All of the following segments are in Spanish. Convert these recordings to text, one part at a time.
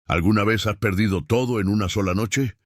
¿Alguna vez has perdido todo en una sola noche?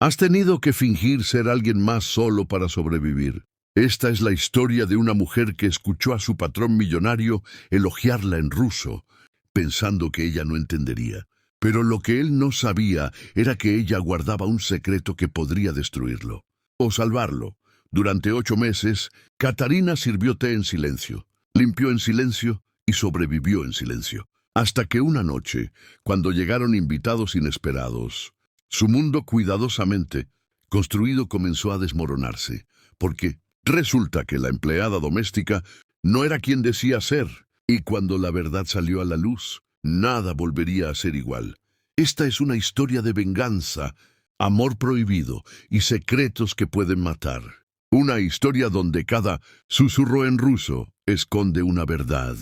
¿Has tenido que fingir ser alguien más solo para sobrevivir? Esta es la historia de una mujer que escuchó a su patrón millonario elogiarla en ruso, pensando que ella no entendería. Pero lo que él no sabía era que ella guardaba un secreto que podría destruirlo, o salvarlo. Durante 8 meses, Katarina sirvió té en silencio, limpió en silencio y sobrevivió en silencio. Hasta que una noche, cuando llegaron invitados inesperados, su mundo cuidadosamente construido comenzó a desmoronarse, porque resulta que la empleada doméstica no era quien decía ser, y cuando la verdad salió a la luz, nada volvería a ser igual. Esta es una historia de venganza, amor prohibido y secretos que pueden matar. Una historia donde cada susurro en ruso esconde una verdad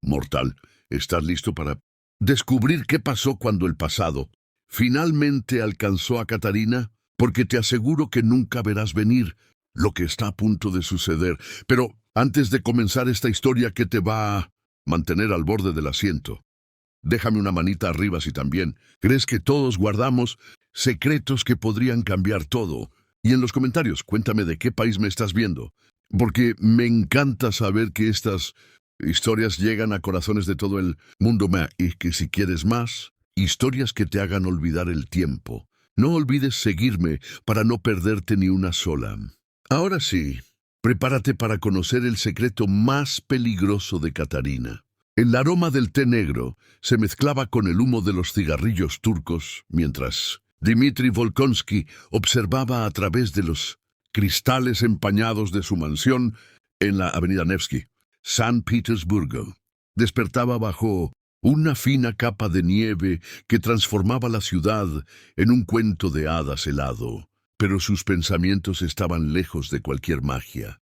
mortal. ¿Estás listo para descubrir qué pasó cuando el pasado finalmente alcanzó a Katarina? Porque te aseguro que nunca verás venir lo que está a punto de suceder. Pero antes de comenzar esta historia que te va a mantener al borde del asiento, déjame una manita arriba si también crees que todos guardamos secretos que podrían cambiar todo. Y en los comentarios, cuéntame de qué país me estás viendo, porque me encanta saber que estas historias llegan a corazones de todo el mundo. Y que si quieres más, historias que te hagan olvidar el tiempo, no olvides seguirme para no perderte ni una sola. Ahora sí, prepárate para conocer el secreto más peligroso de Katarina. El aroma del té negro se mezclaba con el humo de los cigarrillos turcos, mientras Dmitri Volkonsky observaba a través de los cristales empañados de su mansión en la avenida Nevsky, San Petersburgo. Despertaba bajo una fina capa de nieve que transformaba la ciudad en un cuento de hadas helado, pero sus pensamientos estaban lejos de cualquier magia.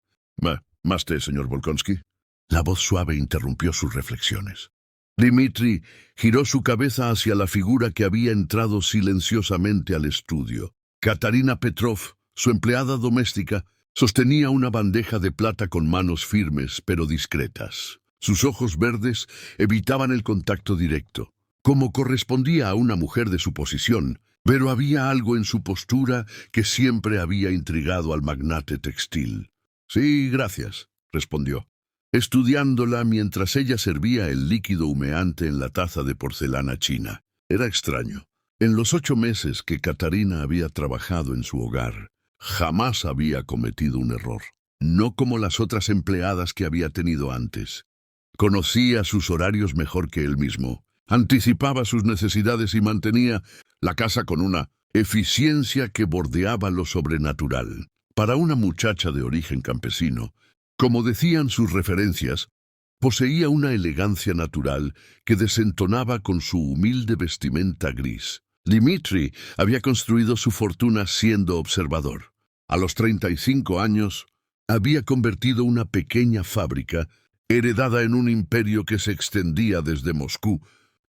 ¿Más té, señor Volkonsky? La voz suave interrumpió sus reflexiones. Dmitri giró su cabeza hacia la figura que había entrado silenciosamente al estudio. Katarina Petrov, su empleada doméstica, sostenía una bandeja de plata con manos firmes pero discretas. Sus ojos verdes evitaban el contacto directo, como correspondía a una mujer de su posición, pero había algo en su postura que siempre había intrigado al magnate textil. «Sí, gracias», respondió, estudiándola mientras ella servía el líquido humeante en la taza de porcelana china. Era extraño. En los 8 meses que Katarina había trabajado en su hogar, jamás había cometido un error. No como las otras empleadas que había tenido antes. Conocía sus horarios mejor que él mismo, anticipaba sus necesidades y mantenía la casa con una eficiencia que bordeaba lo sobrenatural. Para una muchacha de origen campesino, como decían sus referencias, poseía una elegancia natural que desentonaba con su humilde vestimenta gris. Dmitri había construido su fortuna siendo observador. A los 35 años, había convertido una pequeña fábrica heredada en un imperio que se extendía desde Moscú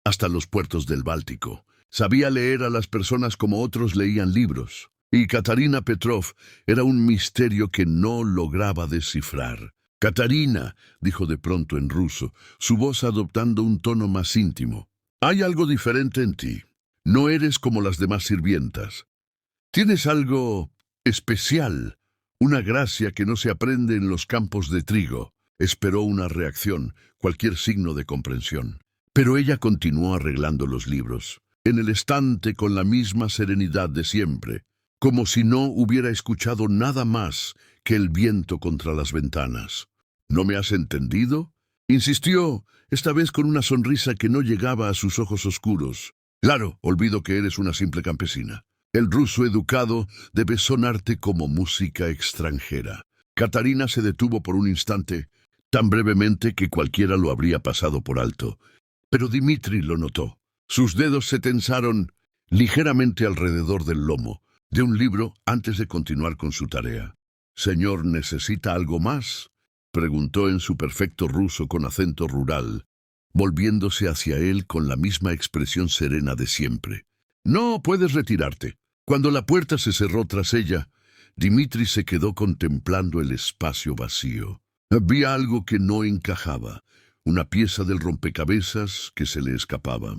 hasta los puertos del Báltico. Sabía leer a las personas como otros leían libros, y Katarina Petrov era un misterio que no lograba descifrar. «Katarina», dijo de pronto en ruso, su voz adoptando un tono más íntimo. «Hay algo diferente en ti. No eres como las demás sirvientas. Tienes algo especial, una gracia que no se aprende en los campos de trigo». Esperó una reacción, cualquier signo de comprensión. Pero ella continuó arreglando los libros, en el estante con la misma serenidad de siempre, como si no hubiera escuchado nada más que el viento contra las ventanas. «¿No me has entendido?», insistió, esta vez con una sonrisa que no llegaba a sus ojos oscuros. «Claro, olvido que eres una simple campesina. El ruso educado debe sonarte como música extranjera». Katarina se detuvo por un instante, tan brevemente que cualquiera lo habría pasado por alto. Pero Dmitri lo notó. Sus dedos se tensaron ligeramente alrededor del lomo de un libro antes de continuar con su tarea. «Señor, ¿necesita algo más?», preguntó en su perfecto ruso con acento rural, volviéndose hacia él con la misma expresión serena de siempre. «No, puedes retirarte». Cuando la puerta se cerró tras ella, Dmitri se quedó contemplando el espacio vacío. Había algo que no encajaba, una pieza del rompecabezas que se le escapaba.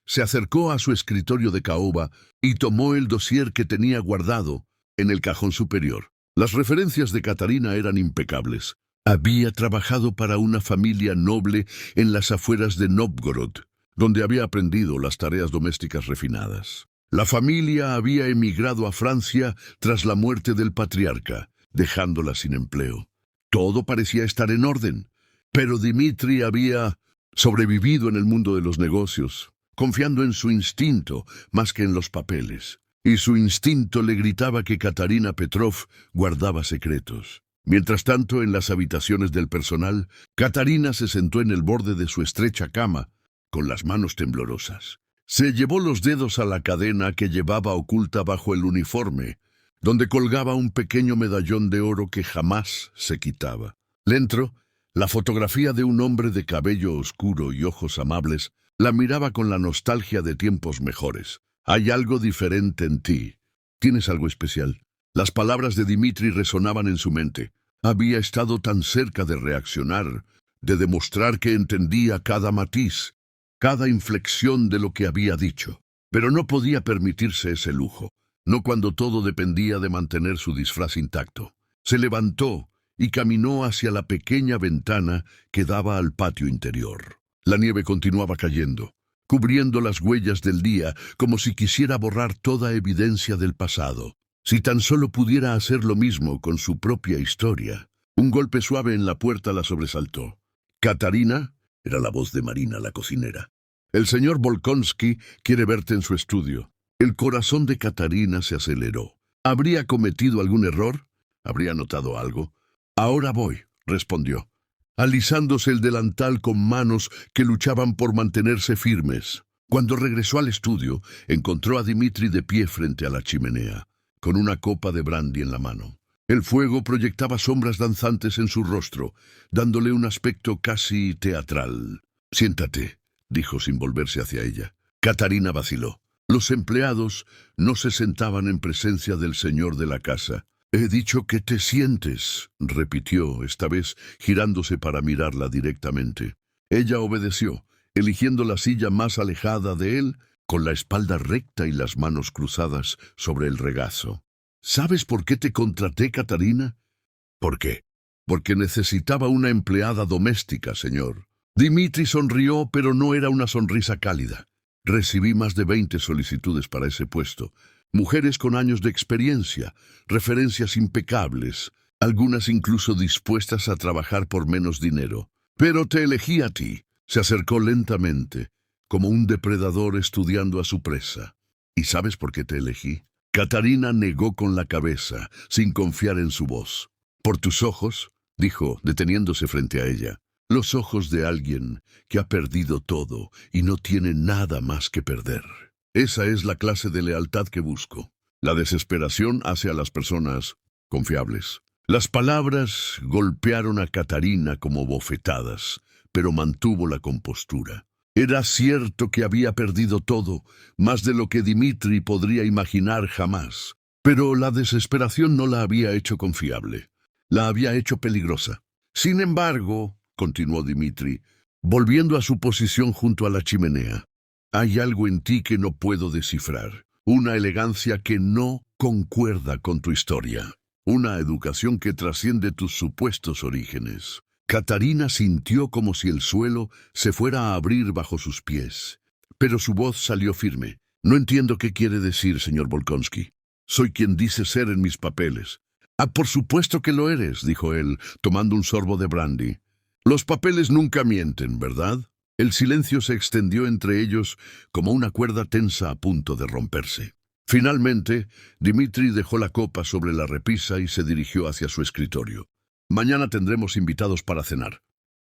Se acercó a su escritorio de caoba y tomó el dossier que tenía guardado en el cajón superior. Las referencias de Katarina eran impecables. Había trabajado para una familia noble en las afueras de Novgorod, donde había aprendido las tareas domésticas refinadas. La familia había emigrado a Francia tras la muerte del patriarca, dejándola sin empleo. Todo parecía estar en orden, pero Dmitri había sobrevivido en el mundo de los negocios, confiando en su instinto más que en los papeles. Y su instinto le gritaba que Katarina Petrov guardaba secretos. Mientras tanto, en las habitaciones del personal, Katarina se sentó en el borde de su estrecha cama, con las manos temblorosas. Se llevó los dedos a la cadena que llevaba oculta bajo el uniforme, donde colgaba un pequeño medallón de oro que jamás se quitaba. Dentro, la fotografía de un hombre de cabello oscuro y ojos amables la miraba con la nostalgia de tiempos mejores. Hay algo diferente en ti. ¿Tienes algo especial? Las palabras de Dmitri resonaban en su mente. Había estado tan cerca de reaccionar, de demostrar que entendía cada matiz, cada inflexión de lo que había dicho. Pero no podía permitirse ese lujo, no cuando todo dependía de mantener su disfraz intacto. Se levantó y caminó hacia la pequeña ventana que daba al patio interior. La nieve continuaba cayendo, cubriendo las huellas del día como si quisiera borrar toda evidencia del pasado. Si tan solo pudiera hacer lo mismo con su propia historia. Un golpe suave en la puerta la sobresaltó. «¿Katarina?» Era la voz de Marina, la cocinera. «El señor Volkonsky quiere verte en su estudio». El corazón de Katarina se aceleró. ¿Habría cometido algún error? ¿Habría notado algo? «Ahora voy», respondió, alisándose el delantal con manos que luchaban por mantenerse firmes. Cuando regresó al estudio, encontró a Dmitri de pie frente a la chimenea, con una copa de brandy en la mano. El fuego proyectaba sombras danzantes en su rostro, dándole un aspecto casi teatral. «Siéntate», dijo sin volverse hacia ella. Katarina vaciló. Los empleados no se sentaban en presencia del señor de la casa. «He dicho que te sientes», repitió, esta vez girándose para mirarla directamente. Ella obedeció, eligiendo la silla más alejada de él, con la espalda recta y las manos cruzadas sobre el regazo. «¿Sabes por qué te contraté, Katarina?» «¿Por qué?» «Porque necesitaba una empleada doméstica, señor». Dmitri sonrió, pero no era una sonrisa cálida. «Recibí más de 20 solicitudes para ese puesto. Mujeres con años de experiencia, referencias impecables, algunas incluso dispuestas a trabajar por menos dinero. Pero te elegí a ti». Se acercó lentamente, como un depredador estudiando a su presa. «¿Y sabes por qué te elegí?» Katarina negó con la cabeza, sin confiar en su voz. «Por tus ojos», dijo, deteniéndose frente a ella. «Los ojos de alguien que ha perdido todo y no tiene nada más que perder. Esa es la clase de lealtad que busco. La desesperación hace a las personas confiables». Las palabras golpearon a Katarina como bofetadas, pero mantuvo la compostura. Era cierto que había perdido todo, más de lo que Dmitri podría imaginar jamás. Pero la desesperación no la había hecho confiable. La había hecho peligrosa. «Sin embargo», continuó Dmitri, volviendo a su posición junto a la chimenea, «hay algo en ti que no puedo descifrar. Una elegancia que no concuerda con tu historia. Una educación que trasciende tus supuestos orígenes». Katarina sintió como si el suelo se fuera a abrir bajo sus pies, pero su voz salió firme. «No entiendo qué quiere decir, señor Volkonsky. Soy quien dice ser en mis papeles». «Ah, por supuesto que lo eres», dijo él, tomando un sorbo de brandy. «Los papeles nunca mienten, ¿verdad?» El silencio se extendió entre ellos como una cuerda tensa a punto de romperse. Finalmente, Dmitri dejó la copa sobre la repisa y se dirigió hacia su escritorio. «Mañana tendremos invitados para cenar.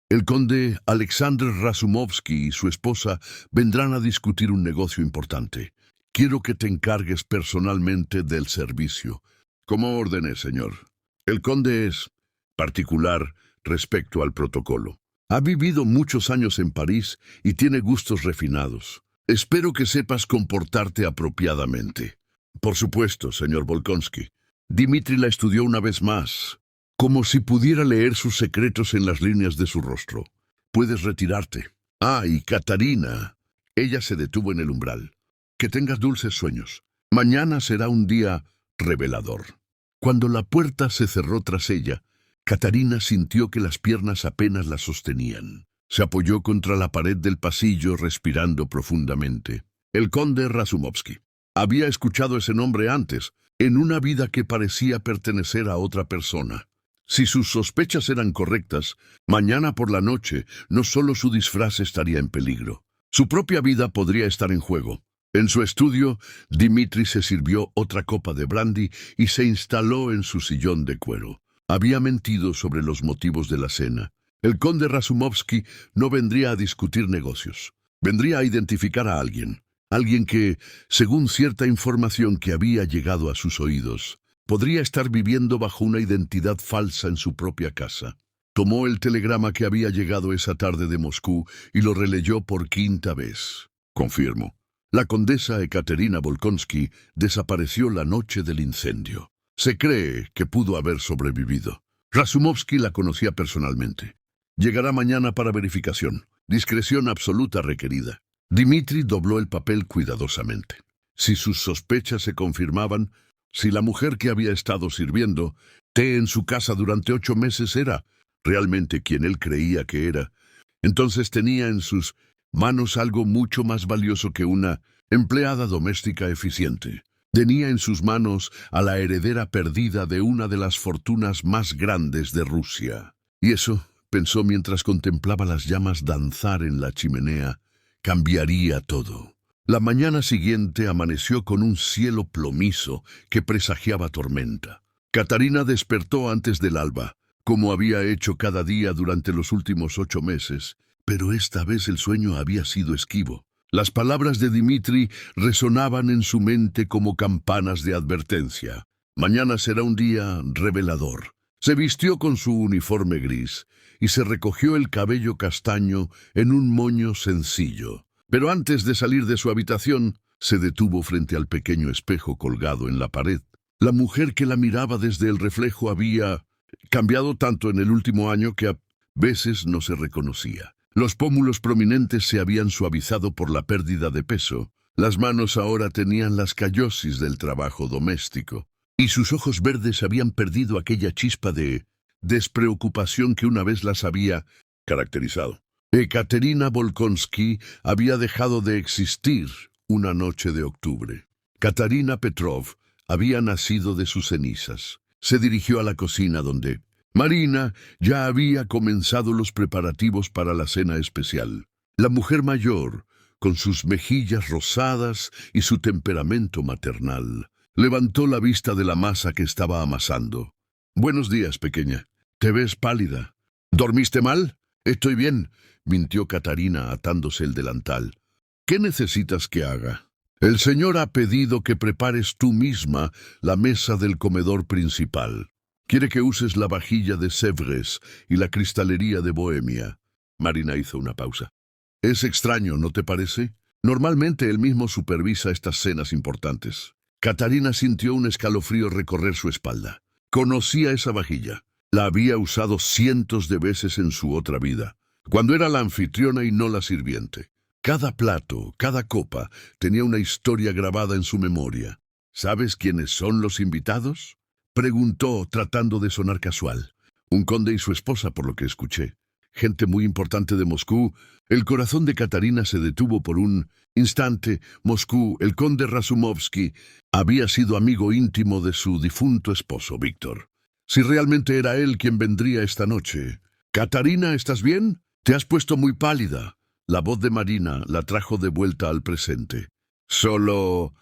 El conde Alexander Razumovsky y su esposa vendrán a discutir un negocio importante. Quiero que te encargues personalmente del servicio». «Como ordene, señor». El conde es particular respecto al protocolo. Ha vivido muchos años en París y tiene gustos refinados. Espero que sepas comportarte apropiadamente». «Por supuesto, señor Volkonsky». Dmitri la estudió una vez más, como si pudiera leer sus secretos en las líneas de su rostro. «Puedes retirarte». «Ah, y Katarina». Ella se detuvo en el umbral. Que tengas dulces sueños. Mañana será un día revelador. Cuando la puerta se cerró tras ella, Katarina sintió que las piernas apenas la sostenían. Se apoyó contra la pared del pasillo, respirando profundamente. El conde Razumovsky. Había escuchado ese nombre antes, en una vida que parecía pertenecer a otra persona. Si sus sospechas eran correctas, mañana por la noche no solo su disfraz estaría en peligro. Su propia vida podría estar en juego. En su estudio, Dmitri se sirvió otra copa de brandy y se instaló en su sillón de cuero. Había mentido sobre los motivos de la cena. El conde Razumovsky no vendría a discutir negocios. Vendría a identificar a alguien. Alguien que, según cierta información que había llegado a sus oídos, podría estar viviendo bajo una identidad falsa en su propia casa. Tomó el telegrama que había llegado esa tarde de Moscú y lo releyó por quinta vez. Confirmo. La condesa Ekaterina Volkonsky desapareció la noche del incendio. Se cree que pudo haber sobrevivido. Razumovsky la conocía personalmente. Llegará mañana para verificación. Discreción absoluta requerida. Dmitri dobló el papel cuidadosamente. Si sus sospechas se confirmaban, si la mujer que había estado sirviendo té en su casa durante 8 meses era realmente quien él creía que era, entonces tenía en sus manos algo mucho más valioso que una empleada doméstica eficiente. Tenía en sus manos a la heredera perdida de una de las fortunas más grandes de Rusia. Y eso, pensó mientras contemplaba las llamas danzar en la chimenea, cambiaría todo. La mañana siguiente amaneció con un cielo plomizo que presagiaba tormenta. Katarina despertó antes del alba, como había hecho cada día durante los últimos 8 meses, pero esta vez el sueño había sido esquivo. Las palabras de Dmitri resonaban en su mente como campanas de advertencia. Mañana será un día revelador. Se vistió con su uniforme gris y se recogió el cabello castaño en un moño sencillo. Pero antes de salir de su habitación, se detuvo frente al pequeño espejo colgado en la pared. La mujer que la miraba desde el reflejo había cambiado tanto en el último año que a veces no se reconocía. Los pómulos prominentes se habían suavizado por la pérdida de peso. Las manos ahora tenían las callosis del trabajo doméstico. Y sus ojos verdes habían perdido aquella chispa de despreocupación que una vez las había caracterizado. Ekaterina Volkonsky había dejado de existir una noche de octubre. Katarina Petrov había nacido de sus cenizas. Se dirigió a la cocina donde Marina ya había comenzado los preparativos para la cena especial. La mujer mayor, con sus mejillas rosadas y su temperamento maternal, levantó la vista de la masa que estaba amasando. «Buenos días, pequeña. Te ves pálida. ¿Dormiste mal?» «Estoy bien», mintió Katarina atándose el delantal. «¿Qué necesitas que haga?» «El señor ha pedido que prepares tú misma la mesa del comedor principal. Quiere que uses la vajilla de Sèvres y la cristalería de Bohemia». Marina hizo una pausa. «Es extraño, ¿no te parece? Normalmente él mismo supervisa estas cenas importantes». Katarina sintió un escalofrío recorrer su espalda. Conocía esa vajilla. La había usado cientos de veces en su otra vida, cuando era la anfitriona y no la sirviente. Cada plato, cada copa, tenía una historia grabada en su memoria. «¿Sabes quiénes son los invitados?», preguntó, tratando de sonar casual. «Un conde y su esposa, por lo que escuché. Gente muy importante de Moscú». El corazón de Katarina se detuvo por un instante. Moscú, el conde Razumovsky, había sido amigo íntimo de su difunto esposo, Víctor. Si realmente era él quien vendría esta noche. «Katarina, ¿estás bien? Te has puesto muy pálida». La voz de Marina la trajo de vuelta al presente. Solo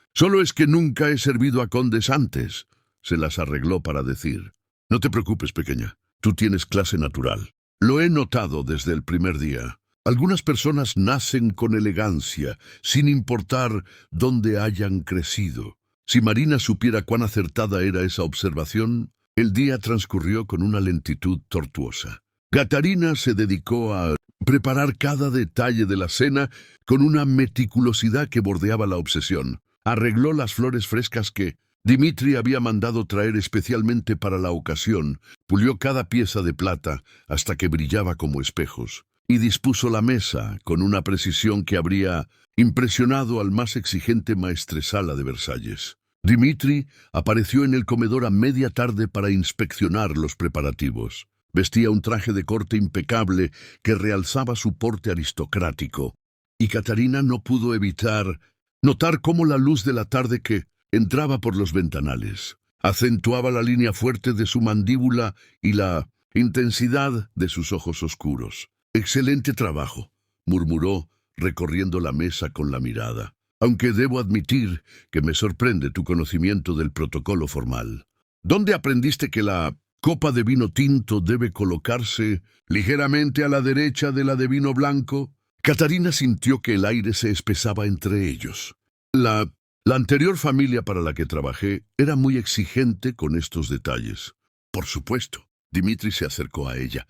es que nunca he servido a condes antes», se las arregló para decir. «No te preocupes, pequeña. Tú tienes clase natural. Lo he notado desde el primer día. Algunas personas nacen con elegancia, sin importar dónde hayan crecido». Si Marina supiera cuán acertada era esa observación, el día transcurrió con una lentitud tortuosa. Katarina se dedicó a preparar cada detalle de la cena con una meticulosidad que bordeaba la obsesión. Arregló las flores frescas que Dmitri había mandado traer especialmente para la ocasión, pulió cada pieza de plata hasta que brillaba como espejos. y dispuso la mesa con una precisión que habría impresionado al más exigente maestresala de Versalles. Dimitri apareció en el comedor a media tarde para inspeccionar los preparativos. Vestía un traje de corte impecable que realzaba su porte aristocrático, y Katarina no pudo evitar notar cómo la luz de la tarde que entraba por los ventanales acentuaba la línea fuerte de su mandíbula y la intensidad de sus ojos oscuros. «Excelente trabajo», murmuró, recorriendo la mesa con la mirada. «Aunque debo admitir que me sorprende tu conocimiento del protocolo formal. ¿Dónde aprendiste que la copa de vino tinto debe colocarse ligeramente a la derecha de la de vino blanco?» Katarina sintió que el aire se espesaba entre ellos. La anterior familia para la que trabajé era muy exigente con estos detalles. Por supuesto. Dimitri se acercó a ella,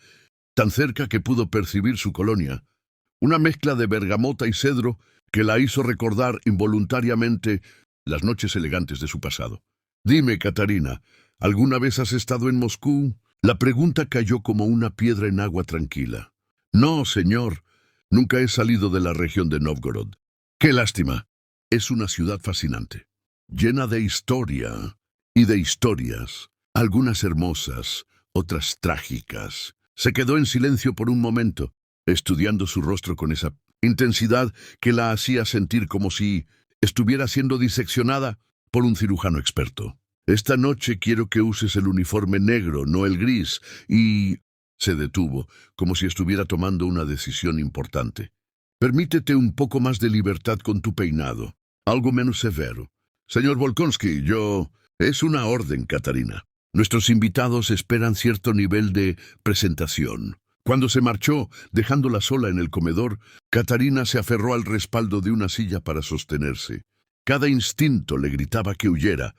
tan cerca que pudo percibir su colonia, una mezcla de bergamota y cedro que la hizo recordar involuntariamente las noches elegantes de su pasado. «Dime, Katarina, ¿alguna vez has estado en Moscú?» La pregunta cayó como una piedra en agua tranquila. «No, señor, nunca he salido de la región de Novgorod». «Qué lástima. Es una ciudad fascinante, llena de historia y de historias, algunas hermosas, otras trágicas». Se quedó en silencio por un momento, estudiando su rostro con esa intensidad que la hacía sentir como si estuviera siendo diseccionada por un cirujano experto. «Esta noche quiero que uses el uniforme negro, no el gris», y se detuvo, como si estuviera tomando una decisión importante. «Permítete un poco más de libertad con tu peinado, algo menos severo. Señor Volkonsky, Es una orden, Katarina. Nuestros invitados esperan cierto nivel de presentación». Cuando se marchó, dejándola sola en el comedor, Katarina se aferró al respaldo de una silla para sostenerse. Cada instinto le gritaba que huyera,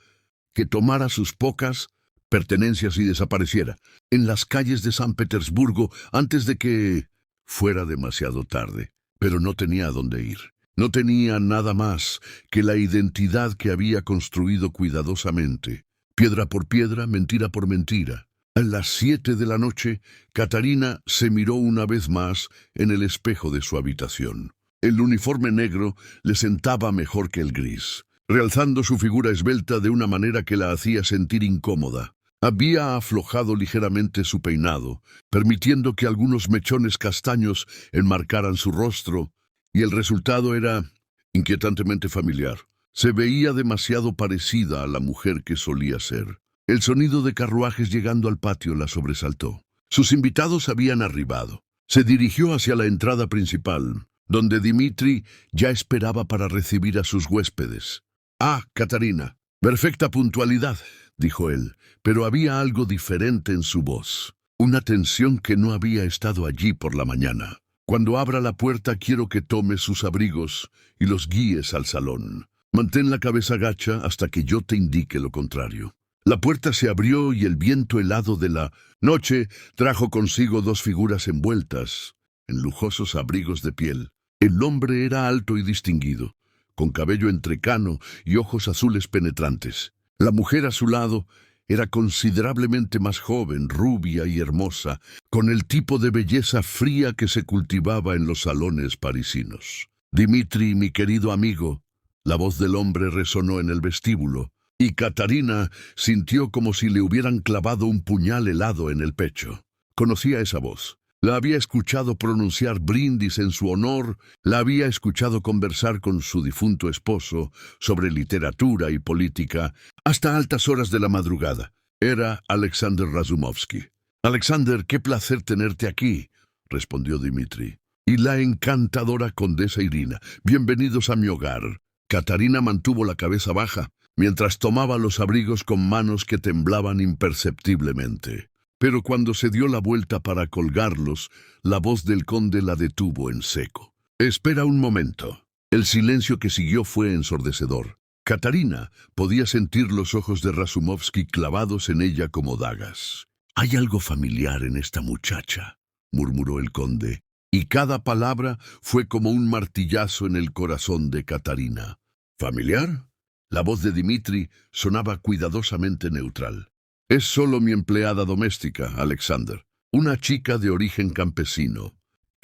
que tomara sus pocas pertenencias y desapareciera en las calles de San Petersburgo antes de que fuera demasiado tarde. Pero no tenía a dónde ir. No tenía nada más que la identidad que había construido cuidadosamente, piedra por piedra, mentira por mentira. A las 7 de la noche, Katarina se miró una vez más en el espejo de su habitación. El uniforme negro le sentaba mejor que el gris, realzando su figura esbelta de una manera que la hacía sentir incómoda. Había aflojado ligeramente su peinado, permitiendo que algunos mechones castaños enmarcaran su rostro, y el resultado era inquietantemente familiar. Se veía demasiado parecida a la mujer que solía ser. El sonido de carruajes llegando al patio la sobresaltó. Sus invitados habían arribado. Se dirigió hacia la entrada principal, donde Dimitri ya esperaba para recibir a sus huéspedes. «Ah, Katarina, perfecta puntualidad», dijo él, pero había algo diferente en su voz, una tensión que no había estado allí por la mañana. «Cuando abra la puerta quiero que tomes sus abrigos y los guíes al salón. Mantén la cabeza gacha hasta que yo te indique lo contrario». La puerta se abrió y el viento helado de la noche trajo consigo dos figuras envueltas en lujosos abrigos de piel. El hombre era alto y distinguido, con cabello entrecano y ojos azules penetrantes. La mujer a su lado era considerablemente más joven, rubia y hermosa, con el tipo de belleza fría que se cultivaba en los salones parisinos. «Dimitri, mi querido amigo», la voz del hombre resonó en el vestíbulo, y Katarina sintió como si le hubieran clavado un puñal helado en el pecho. Conocía esa voz. La había escuchado pronunciar brindis en su honor, la había escuchado conversar con su difunto esposo sobre literatura y política hasta altas horas de la madrugada. Era Alexander Razumovsky. «Alexander, qué placer tenerte aquí», respondió Dimitri. «Y la encantadora condesa Irina. Bienvenidos a mi hogar». Katarina mantuvo la cabeza baja, mientras tomaba los abrigos con manos que temblaban imperceptiblemente. Pero cuando se dio la vuelta para colgarlos, la voz del conde la detuvo en seco. «Espera un momento». El silencio que siguió fue ensordecedor. Katarina podía sentir los ojos de Razumovsky clavados en ella como dagas. «Hay algo familiar en esta muchacha», murmuró el conde, y cada palabra fue como un martillazo en el corazón de Katarina. «¿Familiar?». La voz de Dimitri sonaba cuidadosamente neutral. «Es solo mi empleada doméstica, Alexander, una chica de origen campesino,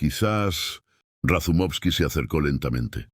Quizás... Razumovsky se acercó lentamente.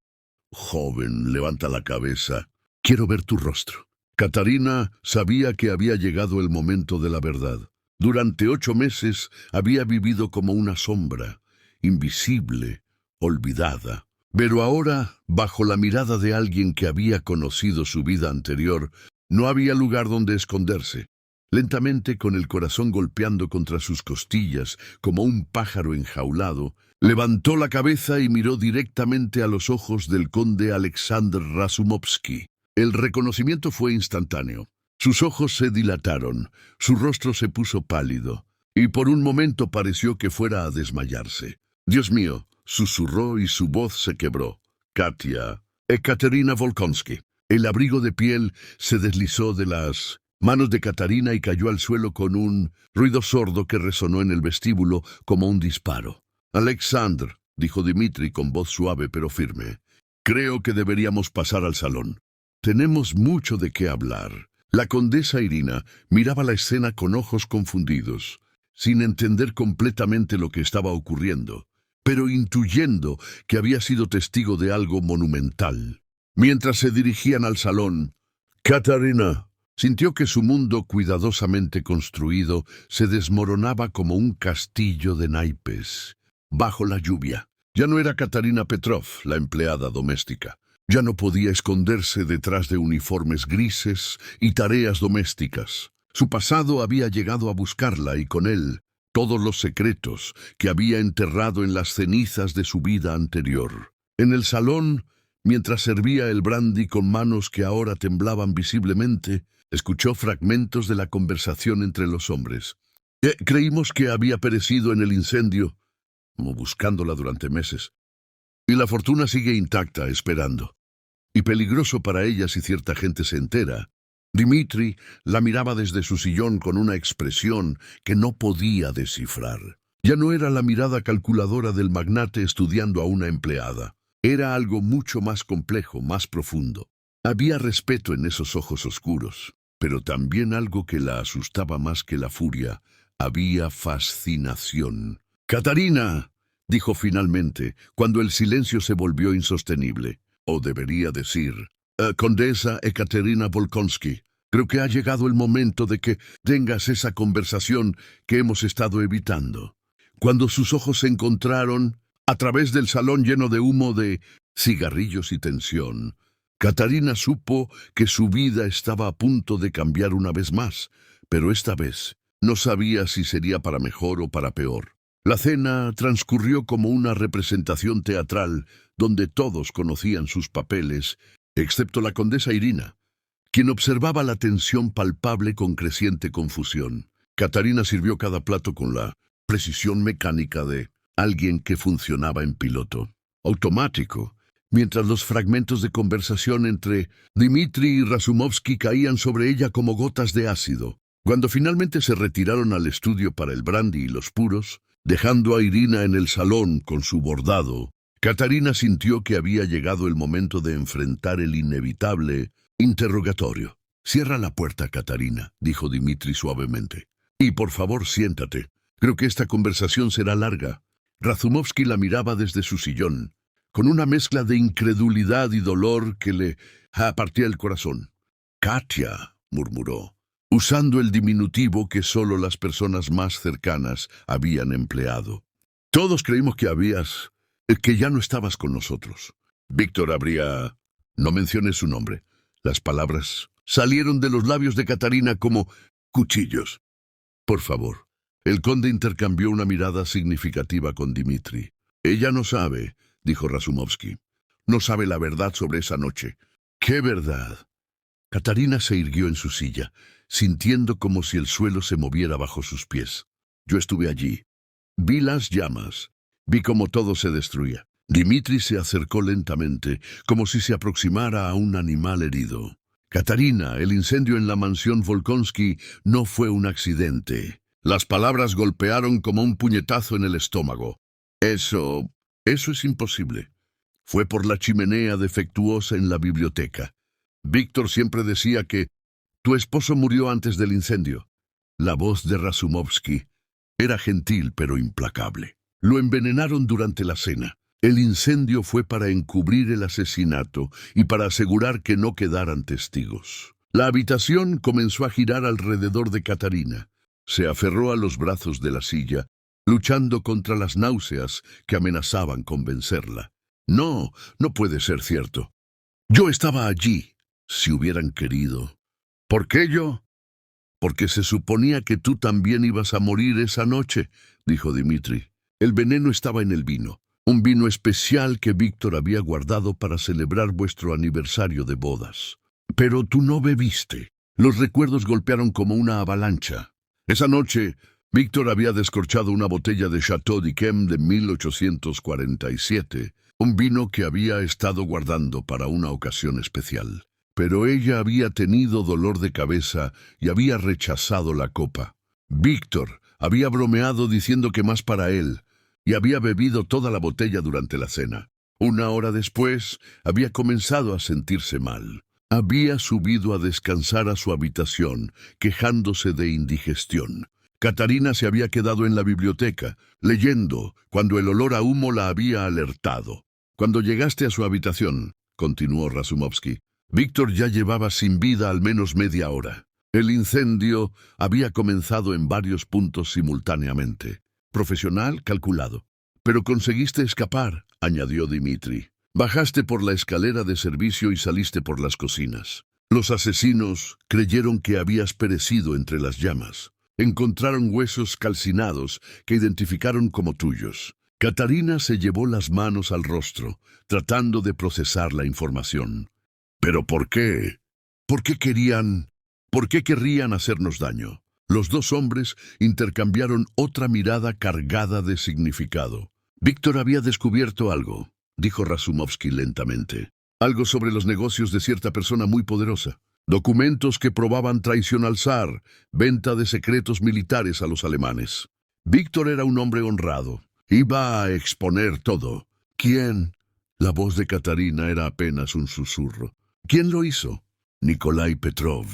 Joven, levanta la cabeza. Quiero ver tu rostro. Katarina sabía que había llegado el momento de la verdad. Durante 8 meses había vivido como una sombra, invisible, olvidada. Pero ahora, bajo la mirada de alguien que había conocido su vida anterior, no había lugar donde esconderse. Lentamente, con el corazón golpeando contra sus costillas como un pájaro enjaulado, levantó la cabeza y miró directamente a los ojos del conde Alexander Razumovsky. El reconocimiento fue instantáneo. Sus ojos se dilataron, su rostro se puso pálido, y por un momento pareció que fuera a desmayarse. «Dios mío», susurró y su voz se quebró. «Katia, Ekaterina Volkonsky». El abrigo de piel se deslizó de las manos de Katarina y cayó al suelo con un ruido sordo que resonó en el vestíbulo como un disparo. «Alexander», dijo Dmitri con voz suave pero firme, «creo que deberíamos pasar al salón. Tenemos mucho de qué hablar». La condesa Irina miraba la escena con ojos confundidos, sin entender completamente lo que estaba ocurriendo, pero intuyendo que había sido testigo de algo monumental. Mientras se dirigían al salón, Katarina sintió que su mundo cuidadosamente construido se desmoronaba como un castillo de naipes, bajo la lluvia. Ya no era Katarina Petrov, la empleada doméstica. Ya no podía esconderse detrás de uniformes grises y tareas domésticas. Su pasado había llegado a buscarla y con él todos los secretos que había enterrado en las cenizas de su vida anterior. En el salón, mientras servía el brandy con manos que ahora temblaban visiblemente, escuchó fragmentos de la conversación entre los hombres. Creímos que había perecido en el incendio, como buscándola durante meses. Y la fortuna sigue intacta, esperando. Y peligroso para ella si cierta gente se entera. Dmitri la miraba desde su sillón con una expresión que no podía descifrar. Ya no era la mirada calculadora del magnate estudiando a una empleada. Era algo mucho más complejo, más profundo. Había respeto en esos ojos oscuros, pero también algo que la asustaba más que la furia. Había fascinación. «Katarina», dijo finalmente, cuando el silencio se volvió insostenible. O debería decir, «Condesa Ekaterina Volkonsky, creo que ha llegado el momento de que tengas esa conversación que hemos estado evitando». Cuando sus ojos se encontraron, a través del salón lleno de humo de cigarrillos y tensión, Katarina supo que su vida estaba a punto de cambiar una vez más, pero esta vez no sabía si sería para mejor o para peor. La cena transcurrió como una representación teatral donde todos conocían sus papeles, excepto la condesa Irina, quien observaba la tensión palpable con creciente confusión. Katarina sirvió cada plato con la precisión mecánica de alguien que funcionaba en piloto automático, mientras los fragmentos de conversación entre Dmitri y Razumovsky caían sobre ella como gotas de ácido. Cuando finalmente se retiraron al estudio para el brandy y los puros, dejando a Irina en el salón con su bordado, Katarina sintió que había llegado el momento de enfrentar el inevitable interrogatorio. «Cierra la puerta, Katarina», dijo Dmitri suavemente. «Y por favor, siéntate. Creo que esta conversación será larga». Razumovsky la miraba desde su sillón, con una mezcla de incredulidad y dolor que le partía el corazón. «Katia», murmuró, usando el diminutivo que solo las personas más cercanas habían empleado. «Todos creímos que ya no estabas con nosotros. Víctor habría...». «No menciones su nombre». Las palabras salieron de los labios de Katarina como cuchillos. «Por favor». El conde intercambió una mirada significativa con Dmitri. «Ella no sabe», dijo Razumovsky. «No sabe la verdad sobre esa noche». «¿Qué verdad?». Katarina se irguió en su silla, sintiendo como si el suelo se moviera bajo sus pies. «Yo estuve allí. Vi las llamas. Vi cómo todo se destruía». Dmitri se acercó lentamente, como si se aproximara a un animal herido. «Katarina, el incendio en la mansión Volkonsky no fue un accidente». Las palabras golpearon como un puñetazo en el estómago. Eso es imposible. Fue por la chimenea defectuosa en la biblioteca. Víctor siempre decía que tu esposo murió antes del incendio. La voz de Razumovsky era gentil pero implacable. Lo envenenaron durante la cena. El incendio fue para encubrir el asesinato y para asegurar que no quedaran testigos. La habitación comenzó a girar alrededor de Catarina. Se aferró a los brazos de la silla, luchando contra las náuseas que amenazaban con vencerla. No, no puede ser cierto. Yo estaba allí, si hubieran querido. ¿Por qué yo? Porque se suponía que tú también ibas a morir esa noche, dijo Dimitri. El veneno estaba en el vino, un vino especial que Víctor había guardado para celebrar vuestro aniversario de bodas. Pero tú no bebiste. Los recuerdos golpearon como una avalancha. Esa noche, Víctor había descorchado una botella de Chateau d'Yquem de 1847, un vino que había estado guardando para una ocasión especial. Pero ella había tenido dolor de cabeza y había rechazado la copa. Víctor había bromeado diciendo que más para él, y había bebido toda la botella durante la cena. Una hora después, había comenzado a sentirse mal. Había subido a descansar a su habitación, quejándose de indigestión. Catarina se había quedado en la biblioteca, leyendo, cuando el olor a humo la había alertado. Cuando llegaste a su habitación, continuó Razumovsky, Víctor ya llevaba sin vida al menos media hora. El incendio había comenzado en varios puntos simultáneamente. Profesional, calculado. Pero conseguiste escapar, añadió Dimitri. Bajaste por la escalera de servicio y saliste por las cocinas. Los asesinos creyeron que habías perecido entre las llamas. Encontraron huesos calcinados que identificaron como tuyos. Catarina se llevó las manos al rostro, tratando de procesar la información. ¿Pero por qué? ¿Por qué querrían hacernos daño? Los dos hombres intercambiaron otra mirada cargada de significado. Víctor había descubierto algo, dijo Razumovsky lentamente. Algo sobre los negocios de cierta persona muy poderosa. Documentos que probaban traición al zar, venta de secretos militares a los alemanes. Víctor era un hombre honrado. Iba a exponer todo. ¿Quién? La voz de Catarina era apenas un susurro. ¿Quién lo hizo? Nikolai Petrov.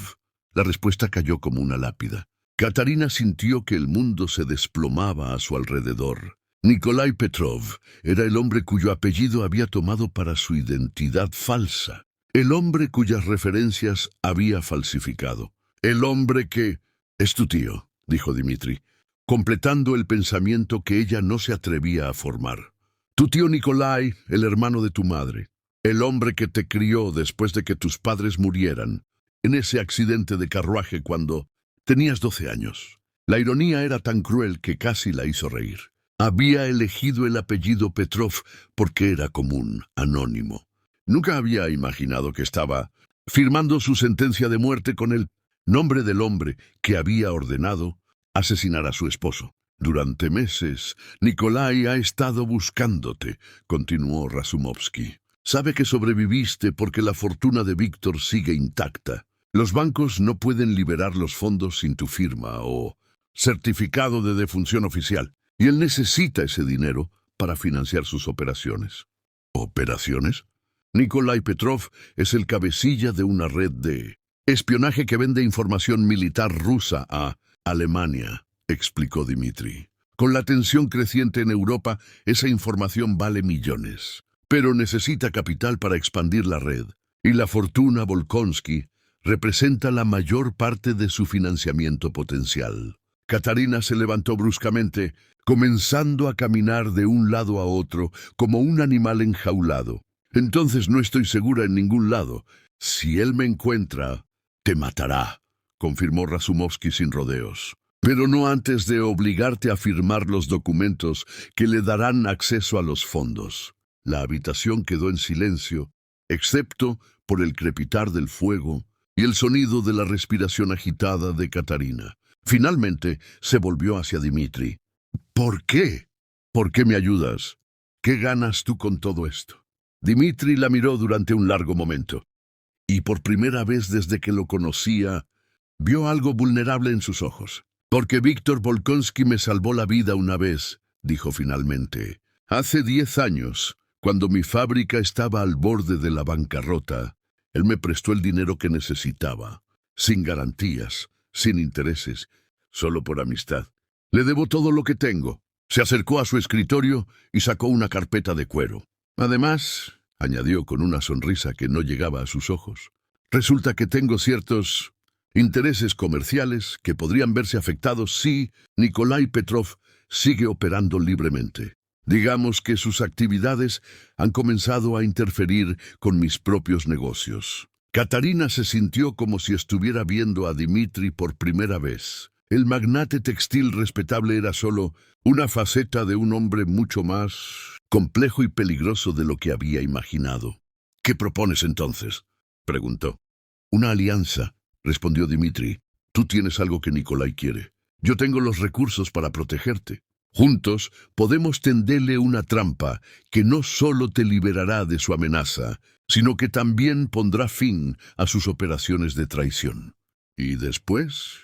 La respuesta cayó como una lápida. Catarina sintió que el mundo se desplomaba a su alrededor. Nikolai Petrov era el hombre cuyo apellido había tomado para su identidad falsa. El hombre cuyas referencias había falsificado. El hombre que... Es tu tío, dijo Dimitri, completando el pensamiento que ella no se atrevía a formar. Tu tío Nikolai, el hermano de tu madre. El hombre que te crió después de que tus padres murieran, en ese accidente de carruaje cuando tenías 12 años. La ironía era tan cruel que casi la hizo reír. Había elegido el apellido Petrov porque era común, anónimo. Nunca había imaginado que estaba firmando su sentencia de muerte con el nombre del hombre que había ordenado asesinar a su esposo. Durante meses, Nikolai ha estado buscándote, continuó Razumovsky. Sabe que sobreviviste porque la fortuna de Víctor sigue intacta. Los bancos no pueden liberar los fondos sin tu firma o certificado de defunción oficial, y él necesita ese dinero para financiar sus operaciones. ¿Operaciones? Nikolai Petrov es el cabecilla de una red de espionaje que vende información militar rusa a Alemania, explicó Dimitri. Con la tensión creciente en Europa, esa información vale millones. Pero necesita capital para expandir la red, y la fortuna Volkonsky representa la mayor parte de su financiamiento potencial. Catarina se levantó bruscamente, comenzando a caminar de un lado a otro como un animal enjaulado. Entonces no estoy segura en ningún lado. Si él me encuentra, te matará, confirmó Razumovsky sin rodeos. Pero no antes de obligarte a firmar los documentos que le darán acceso a los fondos. La habitación quedó en silencio, excepto por el crepitar del fuego y el sonido de la respiración agitada de Catarina. Finalmente se volvió hacia Dimitri. ¿Por qué? ¿Por qué me ayudas? ¿Qué ganas tú con todo esto? Dimitri la miró durante un largo momento, y por primera vez desde que lo conocía, vio algo vulnerable en sus ojos. Porque Víctor Volkonsky me salvó la vida una vez, dijo finalmente. Hace 10 años, cuando mi fábrica estaba al borde de la bancarrota, él me prestó el dinero que necesitaba, sin garantías, sin intereses, solo por amistad. Le debo todo lo que tengo. Se acercó a su escritorio y sacó una carpeta de cuero. Además, añadió con una sonrisa que no llegaba a sus ojos, resulta que tengo ciertos intereses comerciales que podrían verse afectados si Nikolai Petrov sigue operando libremente. Digamos que sus actividades han comenzado a interferir con mis propios negocios. Katarina se sintió como si estuviera viendo a Dmitri por primera vez. El magnate textil respetable era solo una faceta de un hombre mucho más complejo y peligroso de lo que había imaginado. ¿Qué propones entonces?, preguntó. Una alianza, respondió Dmitri. Tú tienes algo que Nikolai quiere. Yo tengo los recursos para protegerte. Juntos podemos tenderle una trampa que no solo te liberará de su amenaza, sino que también pondrá fin a sus operaciones de traición. Y después,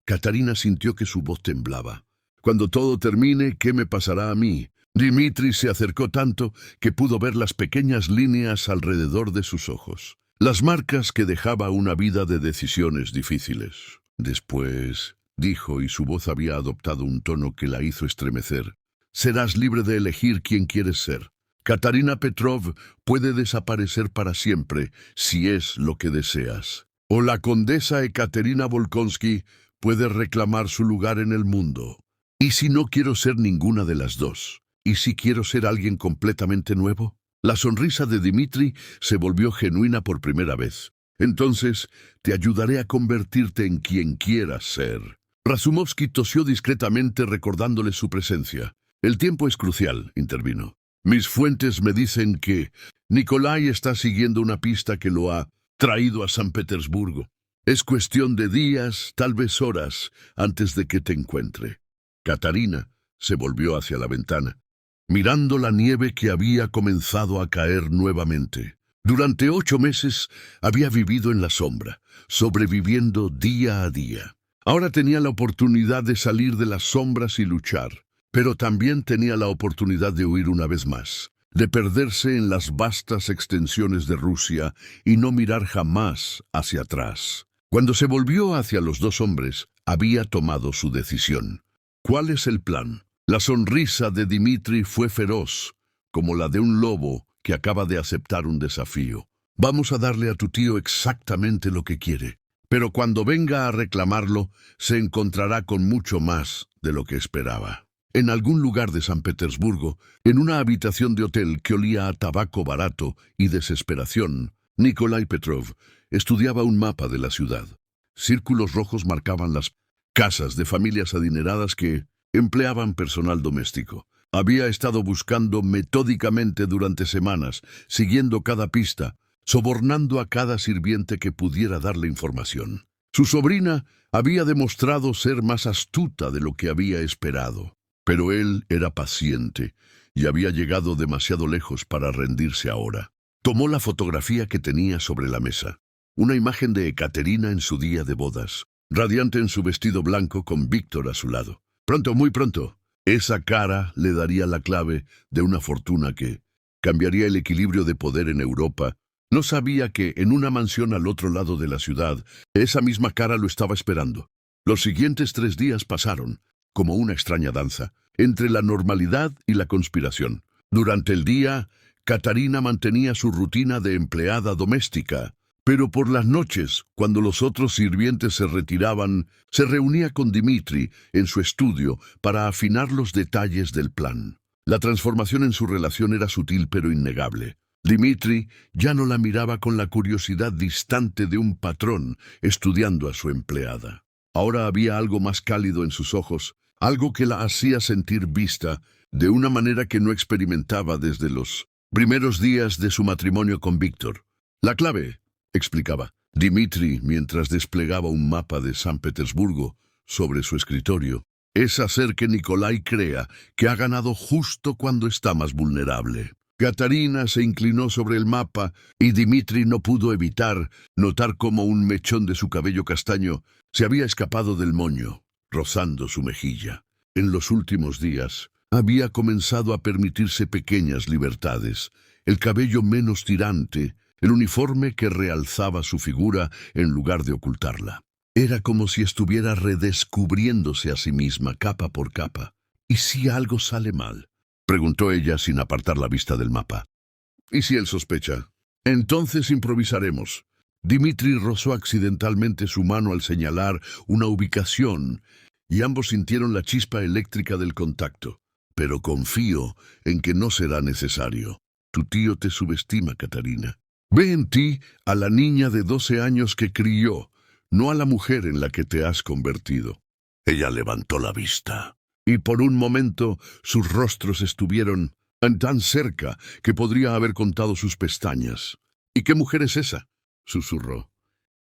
Katarina sintió que su voz temblaba. Cuando todo termine, ¿qué me pasará a mí? Dmitri se acercó tanto que pudo ver las pequeñas líneas alrededor de sus ojos, las marcas que dejaba una vida de decisiones difíciles. Después, dijo, y su voz había adoptado un tono que la hizo estremecer, serás libre de elegir quién quieres ser. Katarina Petrov puede desaparecer para siempre si es lo que deseas. O la condesa Ekaterina Volkonsky puede reclamar su lugar en el mundo. ¿Y si no quiero ser ninguna de las dos? ¿Y si quiero ser alguien completamente nuevo? La sonrisa de Dmitri se volvió genuina por primera vez. Entonces, te ayudaré a convertirte en quien quieras ser. Razumovsky tosió discretamente recordándole su presencia. El tiempo es crucial, intervino. Mis fuentes me dicen que Nikolai está siguiendo una pista que lo ha traído a San Petersburgo. Es cuestión de días, tal vez horas, antes de que te encuentre. Katarina se volvió hacia la ventana, mirando la nieve que había comenzado a caer nuevamente. Durante 8 meses había vivido en la sombra, sobreviviendo día a día. Ahora tenía la oportunidad de salir de las sombras y luchar, pero también tenía la oportunidad de huir una vez más, de perderse en las vastas extensiones de Rusia y no mirar jamás hacia atrás. Cuando se volvió hacia los dos hombres, había tomado su decisión. ¿Cuál es el plan? La sonrisa de Dmitri fue feroz, como la de un lobo que acaba de aceptar un desafío. Vamos a darle a tu tío exactamente lo que quiere, pero cuando venga a reclamarlo, se encontrará con mucho más de lo que esperaba. En algún lugar de San Petersburgo, en una habitación de hotel que olía a tabaco barato y desesperación, Nikolai Petrov estudiaba un mapa de la ciudad. Círculos rojos marcaban las casas de familias adineradas que empleaban personal doméstico. Había estado buscando metódicamente durante semanas, siguiendo cada pista, sobornando a cada sirviente que pudiera darle información. Su sobrina había demostrado ser más astuta de lo que había esperado, pero él era paciente y había llegado demasiado lejos para rendirse ahora. Tomó la fotografía que tenía sobre la mesa, una imagen de Ekaterina en su día de bodas, radiante en su vestido blanco con Víctor a su lado. Pronto, muy pronto, esa cara le daría la clave de una fortuna que cambiaría el equilibrio de poder en Europa. No sabía que en una mansión al otro lado de la ciudad, esa misma cara lo estaba esperando. Los siguientes 3 días pasaron, como una extraña danza, entre la normalidad y la conspiración. Durante el día, Katarina mantenía su rutina de empleada doméstica, pero por las noches, cuando los otros sirvientes se retiraban, se reunía con Dmitri en su estudio para afinar los detalles del plan. La transformación en su relación era sutil pero innegable. Dmitri ya no la miraba con la curiosidad distante de un patrón estudiando a su empleada. Ahora había algo más cálido en sus ojos, algo que la hacía sentir vista de una manera que no experimentaba desde los primeros días de su matrimonio con Víctor. La clave, explicaba Dmitri mientras desplegaba un mapa de San Petersburgo sobre su escritorio, es hacer que Nikolai crea que ha ganado justo cuando está más vulnerable. Katarina se inclinó sobre el mapa y Dmitri no pudo evitar notar cómo un mechón de su cabello castaño se había escapado del moño, rozando su mejilla. En los últimos días, había comenzado a permitirse pequeñas libertades, el cabello menos tirante, el uniforme que realzaba su figura en lugar de ocultarla. Era como si estuviera redescubriéndose a sí misma capa por capa. ¿Y si algo sale mal? Preguntó ella sin apartar la vista del mapa. ¿Y si él sospecha? Entonces improvisaremos. Dimitri rozó accidentalmente su mano al señalar una ubicación y ambos sintieron la chispa eléctrica del contacto. Pero confío en que no será necesario. Tu tío te subestima, Catarina. Ve en ti a la niña de 12 años que crió, no a la mujer en la que te has convertido. Ella levantó la vista, y por un momento sus rostros estuvieron tan cerca que podría haber contado sus pestañas. ¿Y qué mujer es esa?, susurró.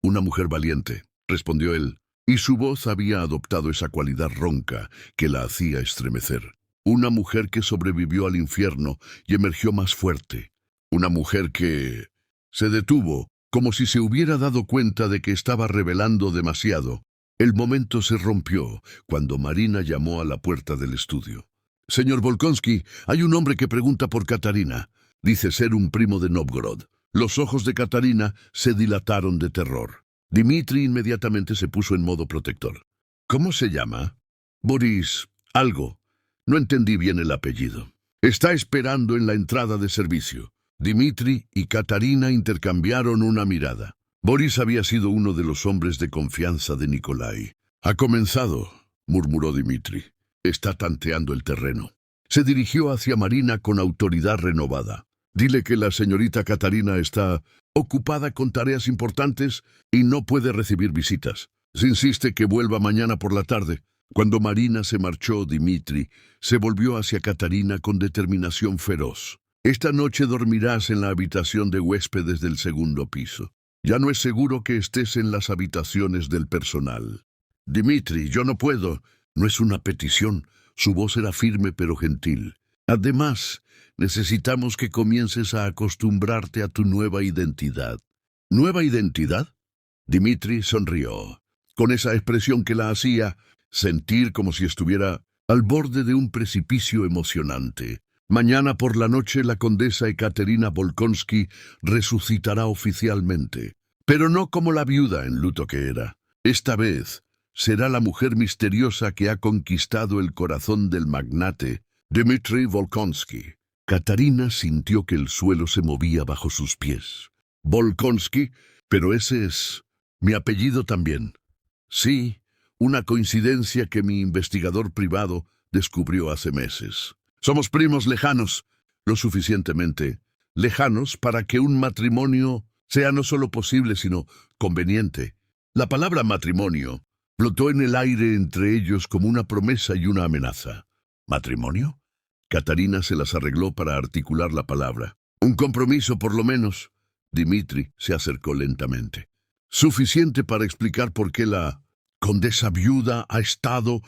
Una mujer valiente, respondió él, y su voz había adoptado esa cualidad ronca que la hacía estremecer. Una mujer que sobrevivió al infierno y emergió más fuerte. Una mujer que se detuvo, como si se hubiera dado cuenta de que estaba revelando demasiado. El momento se rompió cuando Marina llamó a la puerta del estudio. «Señor Volkonsky, hay un hombre que pregunta por Katarina. Dice ser un primo de Novgorod». Los ojos de Katarina se dilataron de terror. Dimitri inmediatamente se puso en modo protector. «¿Cómo se llama?» «Boris, algo. No entendí bien el apellido. Está esperando en la entrada de servicio». Dimitri y Katarina intercambiaron una mirada. Boris había sido uno de los hombres de confianza de Nikolai. «Ha comenzado», murmuró Dimitri. «Está tanteando el terreno». Se dirigió hacia Marina con autoridad renovada. «Dile que la señorita Katarina está ocupada con tareas importantes y no puede recibir visitas. Se insiste que vuelva mañana por la tarde». Cuando Marina se marchó, Dimitri se volvió hacia Katarina con determinación feroz. «Esta noche dormirás en la habitación de huéspedes del segundo piso. Ya no es seguro que estés en las habitaciones del personal». «Dimitri, yo no puedo». «No es una petición». Su voz era firme pero gentil. «Además, necesitamos que comiences a acostumbrarte a tu nueva identidad». «¿Nueva identidad?» Dimitri sonrió, con esa expresión que la hacía sentir como si estuviera al borde de un precipicio emocionante. «Mañana por la noche la condesa Ekaterina Volkonsky resucitará oficialmente, pero no como la viuda en luto que era. Esta vez será la mujer misteriosa que ha conquistado el corazón del magnate Dmitri Volkonsky». Katarina sintió que el suelo se movía bajo sus pies. «¿Volkonsky? Pero ese es mi apellido también». «Sí, una coincidencia que mi investigador privado descubrió hace meses. Somos primos lejanos, lo suficientemente lejanos para que un matrimonio sea no solo posible, sino conveniente». La palabra matrimonio flotó en el aire entre ellos como una promesa y una amenaza. ¿Matrimonio? Katarina se las arregló para articular la palabra. «Un compromiso, por lo menos». Dimitri se acercó lentamente. «Suficiente para explicar por qué la condesa viuda ha estado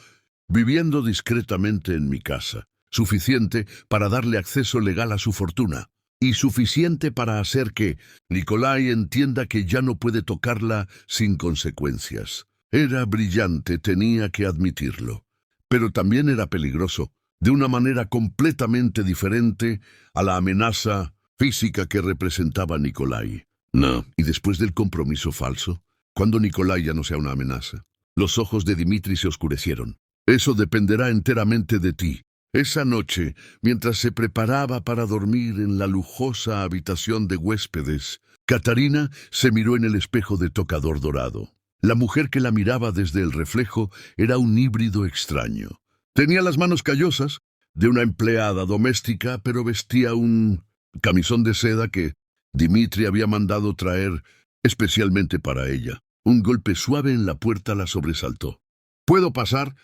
viviendo discretamente en mi casa. Suficiente para darle acceso legal a su fortuna. Y suficiente para hacer que Nikolai entienda que ya no puede tocarla sin consecuencias. Era brillante, tenía que admitirlo. Pero también era peligroso, de una manera completamente diferente a la amenaza física que representaba Nikolai. No. ¿Y después del compromiso falso? ¿Cuándo Nikolai ya no sea una amenaza?» Los ojos de Dimitri se oscurecieron. «Eso dependerá enteramente de ti». Esa noche, mientras se preparaba para dormir en la lujosa habitación de huéspedes, Katarina se miró en el espejo de tocador dorado. La mujer que la miraba desde el reflejo era un híbrido extraño. Tenía las manos callosas, de una empleada doméstica, pero vestía un camisón de seda que Dimitri había mandado traer especialmente para ella. Un golpe suave en la puerta la sobresaltó. «¿Puedo pasar?»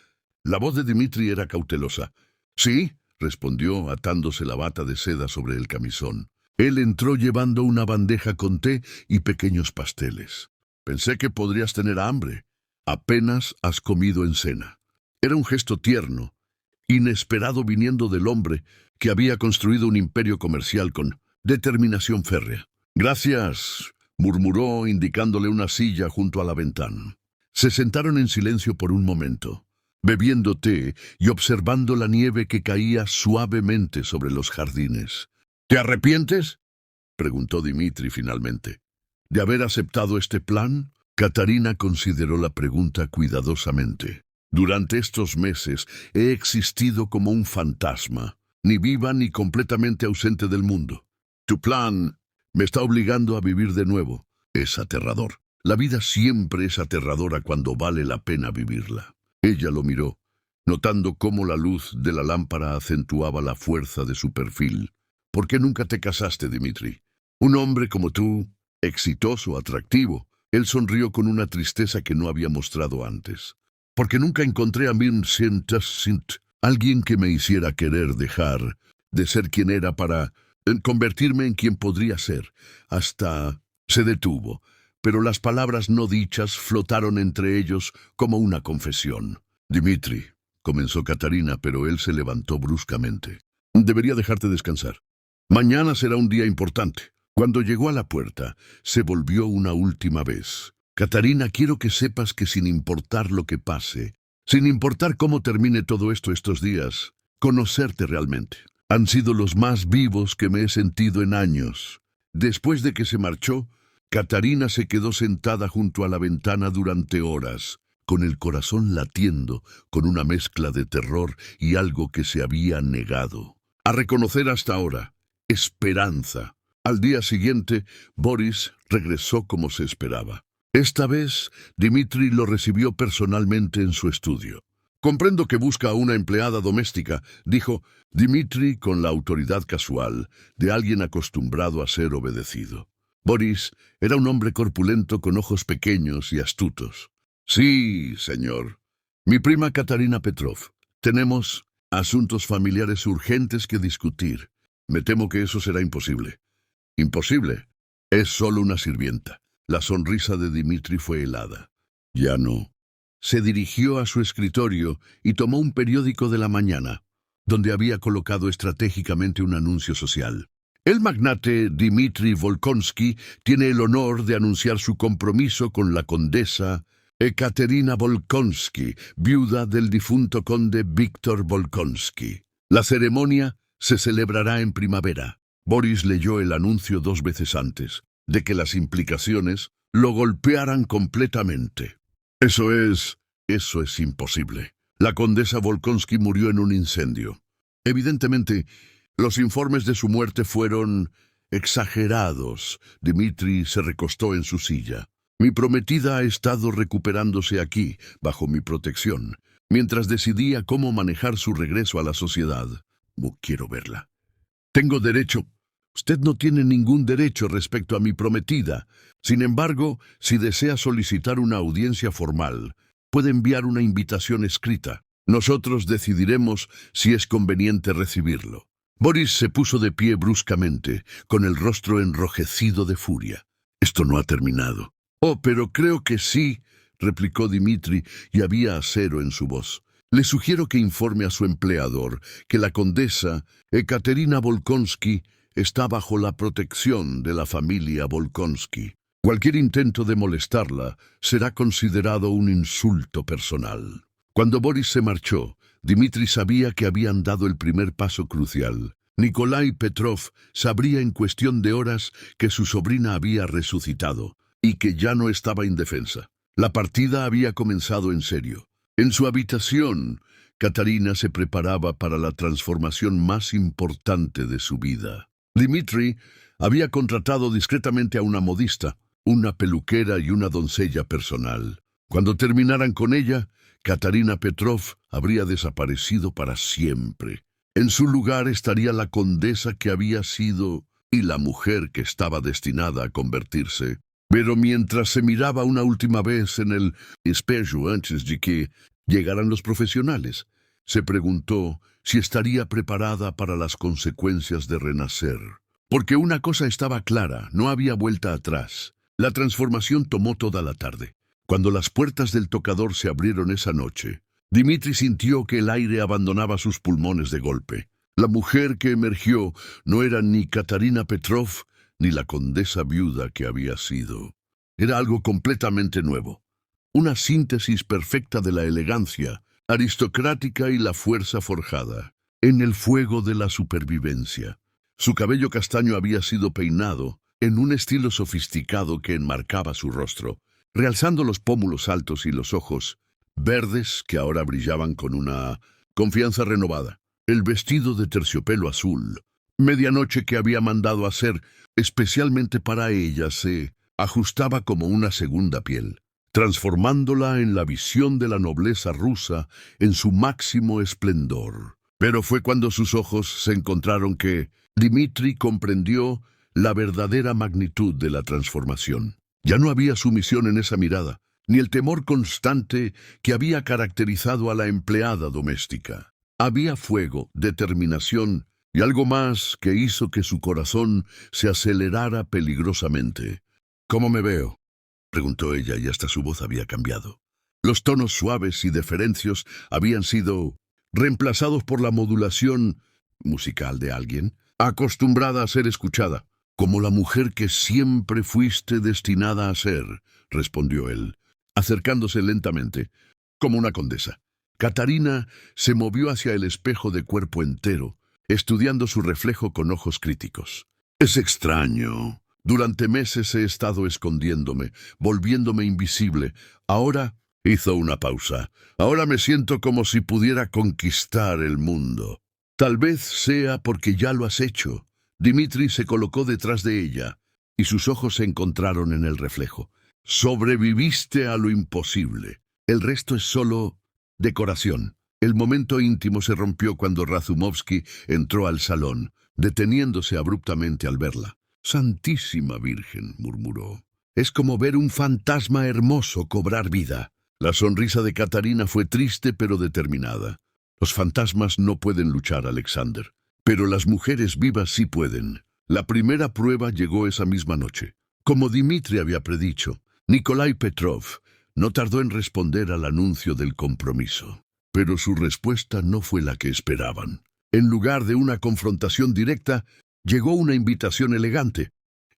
La voz de Dimitri era cautelosa. «Sí», respondió, atándose la bata de seda sobre el camisón. Él entró llevando una bandeja con té y pequeños pasteles. «Pensé que podrías tener hambre. Apenas has comido en cena». Era un gesto tierno, inesperado viniendo del hombre que había construido un imperio comercial con determinación férrea. «Gracias», murmuró, indicándole una silla junto a la ventana. Se sentaron en silencio por un momento, bebiendo té y observando la nieve que caía suavemente sobre los jardines. «¿Te arrepientes?», preguntó Dimitri finalmente. «¿De haber aceptado este plan?». Katarina consideró la pregunta cuidadosamente. Durante estos meses he existido como un fantasma, ni viva ni completamente ausente del mundo. Tu plan me está obligando a vivir de nuevo. Es aterrador. La vida siempre es aterradora cuando vale la pena vivirla. Ella lo miró, notando cómo la luz de la lámpara acentuaba la fuerza de su perfil. ¿Por qué nunca te casaste, Dimitri? Un hombre como tú, exitoso, atractivo. Él sonrió con una tristeza que no había mostrado antes. Porque nunca encontré a Vincent, alguien que me hiciera querer dejar de ser quien era para convertirme en quien podría ser. Hasta se detuvo, pero las palabras no dichas flotaron entre ellos como una confesión. Dimitri, comenzó Katarina, pero él se levantó bruscamente. Debería dejarte descansar. Mañana será un día importante. Cuando llegó a la puerta, se volvió una última vez. Katarina, quiero que sepas que sin importar lo que pase, sin importar cómo termine todo esto estos días, conocerte realmente, han sido los más vivos que me he sentido en años. Después de que se marchó, Katarina se quedó sentada junto a la ventana durante horas, con el corazón latiendo, con una mezcla de terror y algo que se había negado a reconocer hasta ahora: esperanza. Al día siguiente, Boris regresó como se esperaba. Esta vez, Dimitri lo recibió personalmente en su estudio. Comprendo que busca a una empleada doméstica, dijo Dimitri con la autoridad casual de alguien acostumbrado a ser obedecido. Boris era un hombre corpulento con ojos pequeños y astutos. Sí, señor. Mi prima Katarina Petrov. Tenemos asuntos familiares urgentes que discutir. Me temo que eso será imposible. Imposible. Es solo una sirvienta. La sonrisa de Dimitri fue helada. Ya no. Se dirigió a su escritorio y tomó un periódico de la mañana, donde había colocado estratégicamente un anuncio social. El magnate Dmitri Volkonsky tiene el honor de anunciar su compromiso con la condesa Ekaterina Volkonsky, viuda del difunto conde Víctor Volkonsky. La ceremonia se celebrará en primavera. Boris leyó el anuncio 2 veces antes de que las implicaciones lo golpearan completamente. Eso es imposible. La condesa Volkonsky murió en un incendio. Evidentemente, los informes de su muerte fueron exagerados. Dimitri se recostó en su silla. Mi prometida ha estado recuperándose aquí, bajo mi protección, mientras decidía cómo manejar su regreso a la sociedad. Quiero verla. Tengo derecho. Usted no tiene ningún derecho respecto a mi prometida. Sin embargo, si desea solicitar una audiencia formal, puede enviar una invitación escrita. Nosotros decidiremos si es conveniente recibirlo. Boris se puso de pie bruscamente, con el rostro enrojecido de furia. Esto no ha terminado. Oh, pero creo que sí, replicó Dimitri, y había acero en su voz. Le sugiero que informe a su empleador que la condesa Ekaterina Volkonsky está bajo la protección de la familia Volkonsky. Cualquier intento de molestarla será considerado un insulto personal. Cuando Boris se marchó, Dimitri sabía que habían dado el primer paso crucial. Nikolai Petrov sabría en cuestión de horas que su sobrina había resucitado y que ya no estaba indefensa. La partida había comenzado en serio. En su habitación, Katarina se preparaba para la transformación más importante de su vida. Dimitri había contratado discretamente a una modista, una peluquera y una doncella personal. Cuando terminaran con ella, Katarina Petrov habría desaparecido para siempre. En su lugar estaría la condesa que había sido y la mujer que estaba destinada a convertirse. Pero mientras se miraba una última vez en el espejo antes de que llegaran los profesionales, se preguntó si estaría preparada para las consecuencias de renacer. Porque una cosa estaba clara, no había vuelta atrás. La transformación tomó toda la tarde. Cuando las puertas del tocador se abrieron esa noche, Dimitri sintió que el aire abandonaba sus pulmones de golpe. La mujer que emergió no era ni Katarina Petrov ni la condesa viuda que había sido. Era algo completamente nuevo. Una síntesis perfecta de la elegancia aristocrática y la fuerza forjada en el fuego de la supervivencia. Su cabello castaño había sido peinado en un estilo sofisticado que enmarcaba su rostro, realzando los pómulos altos y los ojos verdes que ahora brillaban con una confianza renovada, el vestido de terciopelo azul, medianoche que había mandado hacer especialmente para ella, se ajustaba como una segunda piel, transformándola en la visión de la nobleza rusa en su máximo esplendor. Pero fue cuando sus ojos se encontraron que Dmitri comprendió la verdadera magnitud de la transformación. Ya no había sumisión en esa mirada, ni el temor constante que había caracterizado a la empleada doméstica. Había fuego, determinación y algo más que hizo que su corazón se acelerara peligrosamente. «¿Cómo me veo?», preguntó ella, y hasta su voz había cambiado. Los tonos suaves y deferencios habían sido reemplazados por la modulación musical de alguien acostumbrada a ser escuchada. «Como la mujer que siempre fuiste destinada a ser», respondió él, acercándose lentamente, como una condesa. Catarina se movió hacia el espejo de cuerpo entero, estudiando su reflejo con ojos críticos. «Es extraño. Durante meses he estado escondiéndome, volviéndome invisible. Ahora», hizo una pausa, «ahora me siento como si pudiera conquistar el mundo». «Tal vez sea porque ya lo has hecho». Dmitri se colocó detrás de ella, y sus ojos se encontraron en el reflejo. «Sobreviviste a lo imposible. El resto es solo decoración». El momento íntimo se rompió cuando Razumovsky entró al salón, deteniéndose abruptamente al verla. «Santísima Virgen», murmuró. «Es como ver un fantasma hermoso cobrar vida». La sonrisa de Catarina fue triste pero determinada. «Los fantasmas no pueden luchar, Alexander, pero las mujeres vivas sí pueden». La primera prueba llegó esa misma noche. Como Dmitri había predicho, Nikolai Petrov no tardó en responder al anuncio del compromiso. Pero su respuesta no fue la que esperaban. En lugar de una confrontación directa, llegó una invitación elegante,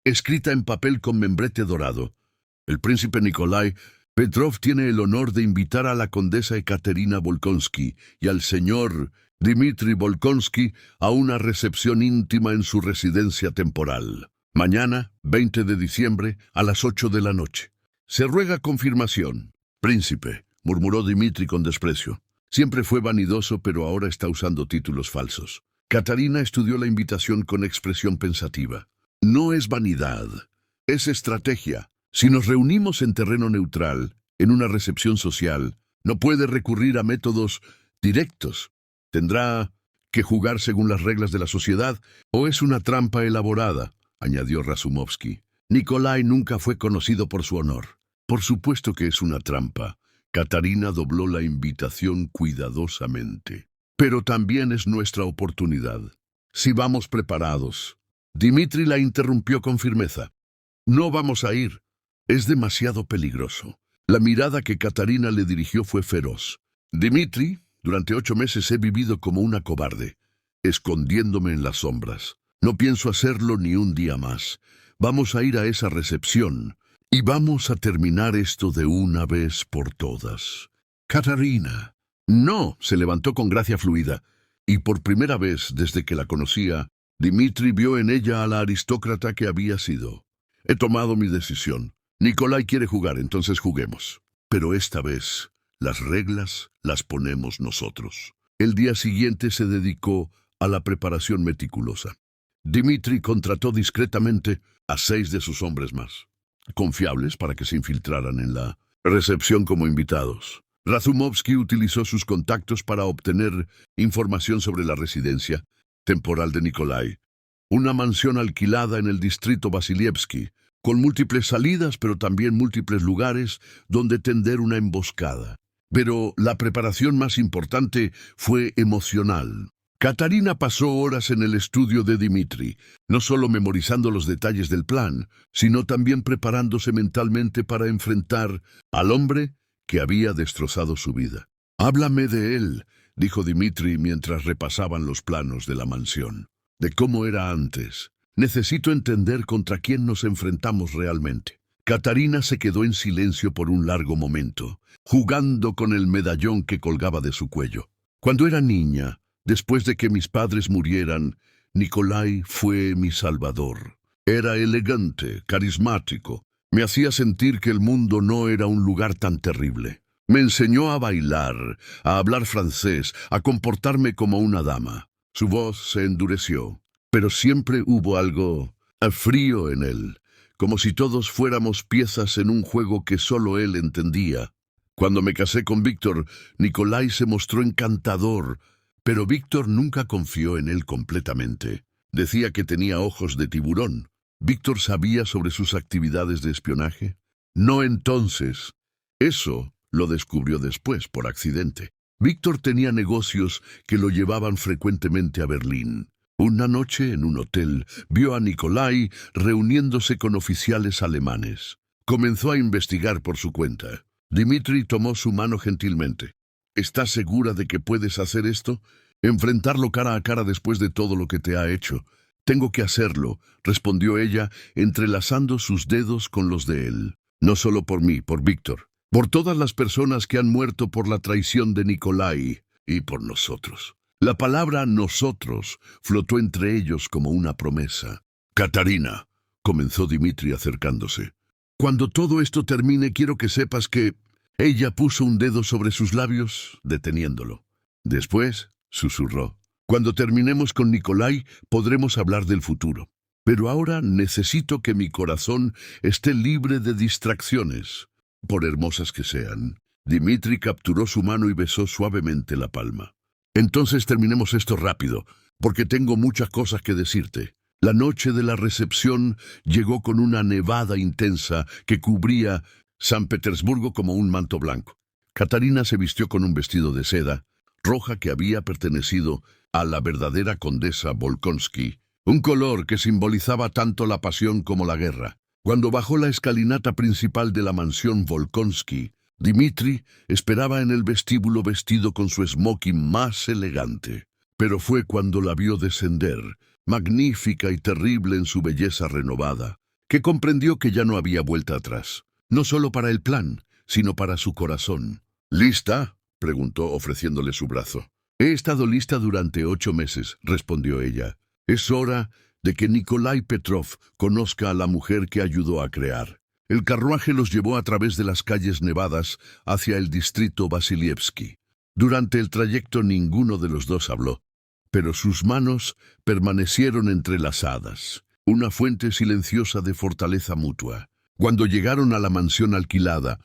escrita en papel con membrete dorado. «El príncipe Nikolai Petrov tiene el honor de invitar a la condesa Ekaterina Volkonsky y al señor Dmitri Volkonsky a una recepción íntima en su residencia temporal. Mañana, 20 de diciembre, a las 8 de la noche. Se ruega confirmación». «Príncipe», murmuró Dmitri con desprecio. Siempre fue vanidoso, pero ahora está usando títulos falsos. Catarina estudió la invitación con expresión pensativa. «No es vanidad, es estrategia. Si nos reunimos en terreno neutral, en una recepción social, no puede recurrir a métodos directos. Tendrá que jugar según las reglas de la sociedad, o es una trampa elaborada», añadió Razumovsky. «Nikolai nunca fue conocido por su honor». «Por supuesto que es una trampa». Catarina dobló la invitación cuidadosamente. «Pero también es nuestra oportunidad. Si vamos preparados». Dmitri la interrumpió con firmeza. «No vamos a ir. Es demasiado peligroso». La mirada que Catarina le dirigió fue feroz. «Dmitri, durante 8 meses he vivido como una cobarde, escondiéndome en las sombras. No pienso hacerlo ni un día más. Vamos a ir a esa recepción. Y vamos a terminar esto de una vez por todas». «Catarina». «No», se levantó con gracia fluida, y por primera vez desde que la conocía, Dmitri vio en ella a la aristócrata que había sido. «He tomado mi decisión. Nikolai quiere jugar, entonces juguemos. Pero esta vez, las reglas las ponemos nosotros». El día siguiente se dedicó a la preparación meticulosa. Dmitri contrató discretamente a 6 de sus hombres más, confiables, para que se infiltraran en la recepción como invitados. Razumovsky utilizó sus contactos para obtener información sobre la residencia temporal de Nikolai, una mansión alquilada en el distrito Vasilievsky, con múltiples salidas pero también múltiples lugares donde tender una emboscada. Pero la preparación más importante fue emocional. Catarina pasó horas en el estudio de Dmitri, no solo memorizando los detalles del plan, sino también preparándose mentalmente para enfrentar al hombre que había destrozado su vida. «Háblame de él», dijo Dmitri mientras repasaban los planos de la mansión. «De cómo era antes. Necesito entender contra quién nos enfrentamos realmente». Catarina se quedó en silencio por un largo momento, jugando con el medallón que colgaba de su cuello. «Cuando era niña, después de que mis padres murieran, Nikolai fue mi salvador. Era elegante, carismático. Me hacía sentir que el mundo no era un lugar tan terrible. Me enseñó a bailar, a hablar francés, a comportarme como una dama. Su voz se endureció, pero siempre hubo algo frío en él, como si todos fuéramos piezas en un juego que solo él entendía. Cuando me casé con Víctor, Nikolai se mostró encantador, pero Víctor nunca confió en él completamente. Decía que tenía ojos de tiburón. ¿Víctor sabía sobre sus actividades de espionaje? No entonces. Eso lo descubrió después, por accidente. Víctor tenía negocios que lo llevaban frecuentemente a Berlín. Una noche, en un hotel, vio a Nikolai reuniéndose con oficiales alemanes. Comenzó a investigar por su cuenta. Dmitri tomó su mano gentilmente. ¿Estás segura de que puedes hacer esto? Enfrentarlo cara a cara después de todo lo que te ha hecho. Tengo que hacerlo, respondió ella, entrelazando sus dedos con los de él. No solo por mí, por Víctor. Por todas las personas que han muerto por la traición de Nikolai y por nosotros. La palabra nosotros flotó entre ellos como una promesa. Katarina, comenzó Dmitri acercándose. Cuando todo esto termine, quiero que sepas que... Ella puso un dedo sobre sus labios, deteniéndolo. Después, susurró. Cuando terminemos con Nikolai, podremos hablar del futuro. Pero ahora necesito que mi corazón esté libre de distracciones, por hermosas que sean. Dmitri capturó su mano y besó suavemente la palma. Entonces terminemos esto rápido, porque tengo muchas cosas que decirte. La noche de la recepción llegó con una nevada intensa que cubría San Petersburgo como un manto blanco. Katarina se vistió con un vestido de seda, roja que había pertenecido a la verdadera condesa Volkonsky, un color que simbolizaba tanto la pasión como la guerra. Cuando bajó la escalinata principal de la mansión Volkonsky, Dmitri esperaba en el vestíbulo vestido con su smoking más elegante. Pero fue cuando la vio descender, magnífica y terrible en su belleza renovada, que comprendió que ya no había vuelta atrás, no solo para el plan, sino para su corazón. ¿Lista?, preguntó ofreciéndole su brazo. He estado lista durante 8 meses, respondió ella. Es hora de que Nikolai Petrov conozca a la mujer que ayudó a crear. El carruaje los llevó a través de las calles nevadas hacia el distrito Vasilievsky. Durante el trayecto ninguno de los dos habló, pero sus manos permanecieron entrelazadas, una fuente silenciosa de fortaleza mutua. Cuando llegaron a la mansión alquilada,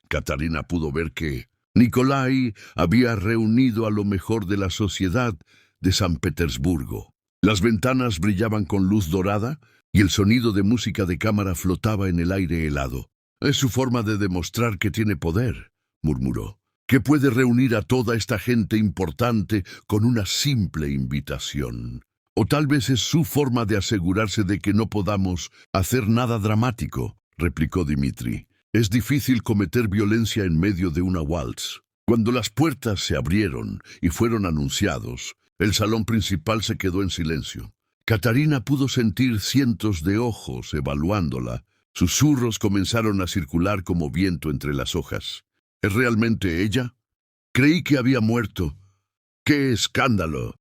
Katarina pudo ver que Nikolai había reunido a lo mejor de la sociedad de San Petersburgo. Las ventanas brillaban con luz dorada y el sonido de música de cámara flotaba en el aire helado. Es su forma de demostrar que tiene poder, murmuró, que puede reunir a toda esta gente importante con una simple invitación. O tal vez es su forma de asegurarse de que no podamos hacer nada dramático, replicó Dmitri. Es difícil cometer violencia en medio de una waltz. Cuando las puertas se abrieron y fueron anunciados, el salón principal se quedó en silencio. Katarina pudo sentir cientos de ojos evaluándola. Susurros comenzaron a circular como viento entre las hojas. ¿Es realmente ella? Creí que había muerto. ¡Qué escándalo!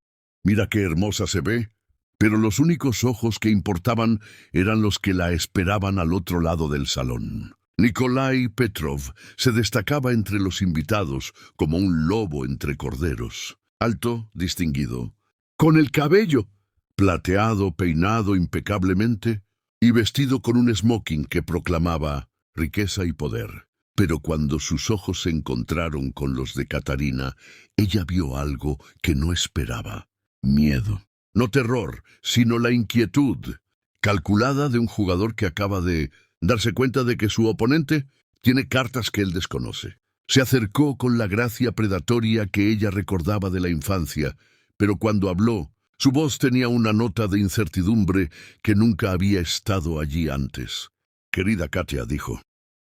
Mira qué hermosa se ve. Pero los únicos ojos que importaban eran los que la esperaban al otro lado del salón. Nikolai Petrov se destacaba entre los invitados como un lobo entre corderos. Alto, distinguido, con el cabello plateado, peinado impecablemente y vestido con un smoking que proclamaba riqueza y poder. Pero cuando sus ojos se encontraron con los de Katarina, ella vio algo que no esperaba. Miedo. No terror, sino la inquietud, calculada de un jugador que acaba de darse cuenta de que su oponente tiene cartas que él desconoce. Se acercó con la gracia predatoria que ella recordaba de la infancia, pero cuando habló, su voz tenía una nota de incertidumbre que nunca había estado allí antes. Querida Katia, dijo,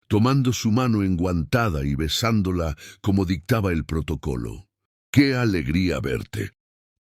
tomando su mano enguantada y besándola como dictaba el protocolo. ¡Qué alegría verte!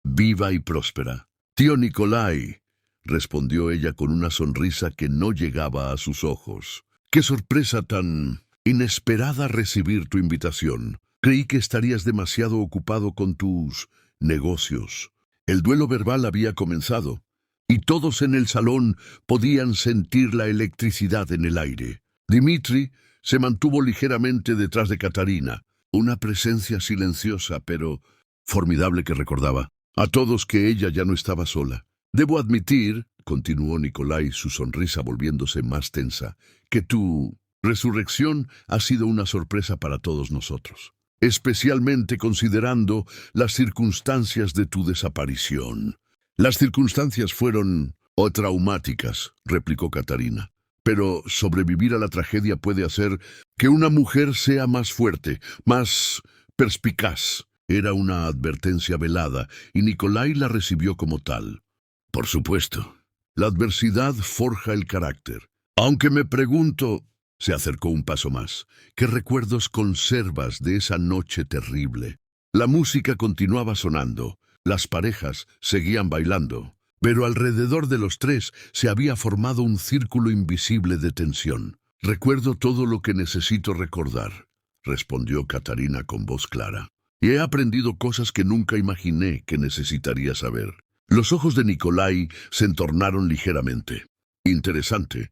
Viva y próspera. Tío Nikolai, respondió ella con una sonrisa que no llegaba a sus ojos. ¡Qué sorpresa tan inesperada recibir tu invitación! Creí que estarías demasiado ocupado con tus negocios. El duelo verbal había comenzado, y todos en el salón podían sentir la electricidad en el aire. Dmitri se mantuvo ligeramente detrás de Katarina, Una presencia silenciosa, pero formidable que recordaba a todos que ella ya no estaba sola. Debo admitir, continuó Nikolai, su sonrisa volviéndose más tensa, que tu resurrección ha sido una sorpresa para todos nosotros, especialmente considerando las circunstancias de tu desaparición. Las circunstancias fueron traumáticas, replicó Katarina. Pero sobrevivir a la tragedia puede hacer que una mujer sea más fuerte, más perspicaz. Era una advertencia velada, y Nikolai la recibió como tal. Por supuesto, la adversidad forja el carácter. Aunque me pregunto, se acercó un paso más, ¿qué recuerdos conservas de esa noche terrible? La música continuaba sonando, las parejas seguían bailando. Pero alrededor de los tres se había formado un círculo invisible de tensión. Recuerdo todo lo que necesito recordar, respondió Katarina con voz clara. Y he aprendido cosas que nunca imaginé que necesitaría saber. Los ojos de Nikolai se entornaron ligeramente. Interesante.